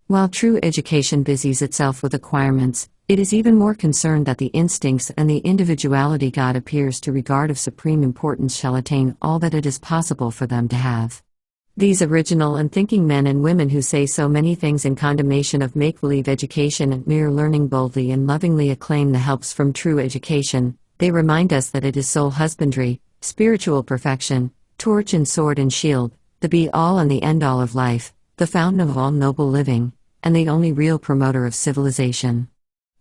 While true education busies itself with acquirements, it is even more concerned that the instincts and the individuality God appears to regard of supreme importance shall attain all that it is possible for them to have. These original and thinking men and women who say so many things in condemnation of make-believe education and mere learning boldly and lovingly acclaim the helps from true education. They remind us that it is soul husbandry, spiritual perfection, torch and sword and shield, the be-all and the end-all of life, the fountain of all noble living, and the only real promoter of civilization.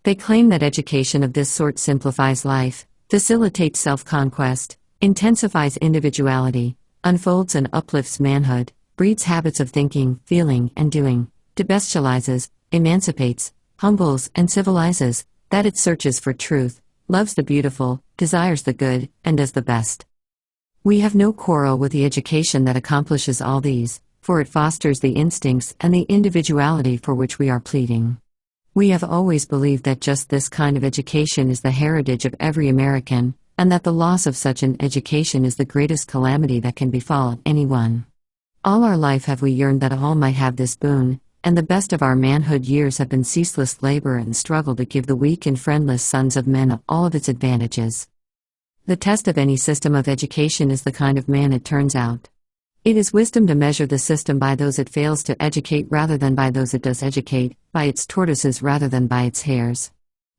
They claim that education of this sort simplifies life, facilitates self-conquest, intensifies individuality, unfolds and uplifts manhood, breeds habits of thinking, feeling, and doing, debestializes, emancipates, humbles, and civilizes, that it searches for truth, loves the beautiful, desires the good, and does the best. We have no quarrel with the education that accomplishes all these, for it fosters the instincts and the individuality for which we are pleading. We have always believed that just this kind of education is the heritage of every American, and that the loss of such an education is the greatest calamity that can befall anyone. All our life have we yearned that all might have this boon, and the best of our manhood years have been ceaseless labor and struggle to give the weak and friendless sons of men all of its advantages. The test of any system of education is the kind of man it turns out. It is wisdom to measure the system by those it fails to educate rather than by those it does educate, by its tortoises rather than by its hares.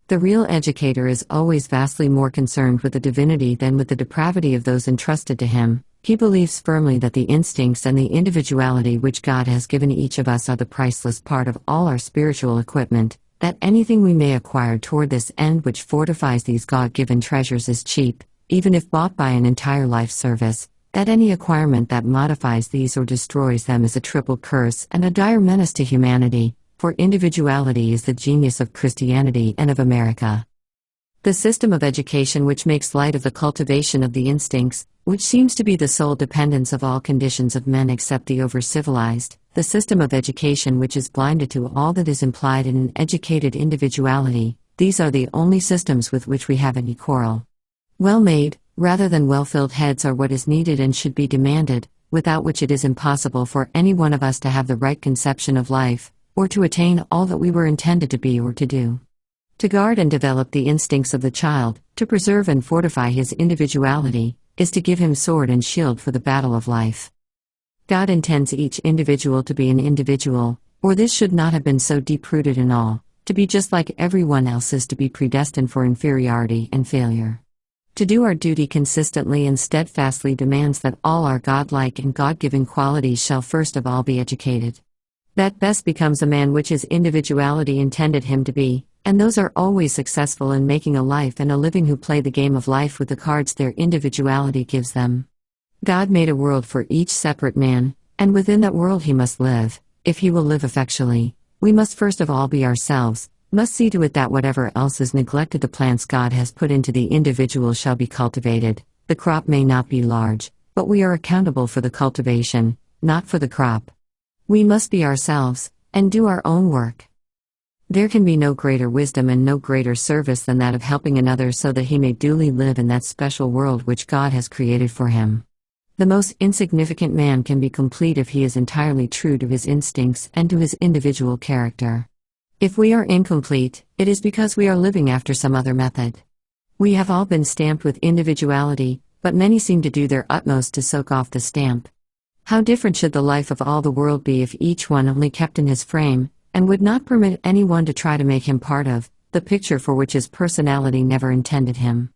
The real educator is always vastly more concerned with the divinity than with the depravity of those entrusted to him. He believes firmly that the instincts and the individuality which God has given each of us are the priceless part of all our spiritual equipment, that anything we may acquire toward this end which fortifies these God-given treasures is cheap, even if bought by an entire life's service, that any acquirement that modifies these or destroys them is a triple curse and a dire menace to humanity, for individuality is the genius of Christianity and of America. The system of education which makes light of the cultivation of the instincts, which seems to be the sole dependence of all conditions of men except the over-civilized, the system of education which is blinded to all that is implied in an educated individuality, these are the only systems with which we have any quarrel. Well-made, rather than well-filled heads are what is needed and should be demanded, without which it is impossible for any one of us to have the right conception of life, or to attain all that we were intended to be or to do. To guard and develop the instincts of the child, to preserve and fortify his individuality, is to give him sword and shield for the battle of life. God intends each individual to be an individual, or this should not have been so deep-rooted in all. To be just like everyone else is to be predestined for inferiority and failure. To do our duty consistently and steadfastly demands that all our godlike and God-given qualities shall first of all be educated. That best becomes a man which his individuality intended him to be, and those are always successful in making a life and a living who play the game of life with the cards their individuality gives them. God made a world for each separate man, and within that world he must live. If he will live effectually, we must first of all be ourselves, must see to it that whatever else is neglected the plants God has put into the individual shall be cultivated. The crop may not be large, but we are accountable for the cultivation, not for the crop. We must be ourselves, and do our own work. There can be no greater wisdom and no greater service than that of helping another so that he may duly live in that special world which God has created for him. The most insignificant man can be complete if he is entirely true to his instincts and to his individual character. If we are incomplete, it is because we are living after some other method. We have all been stamped with individuality, but many seem to do their utmost to soak off the stamp. How different should the life of all the world be if each one only kept in his frame, and would not permit anyone to try to make him part of the picture for which his personality never intended him.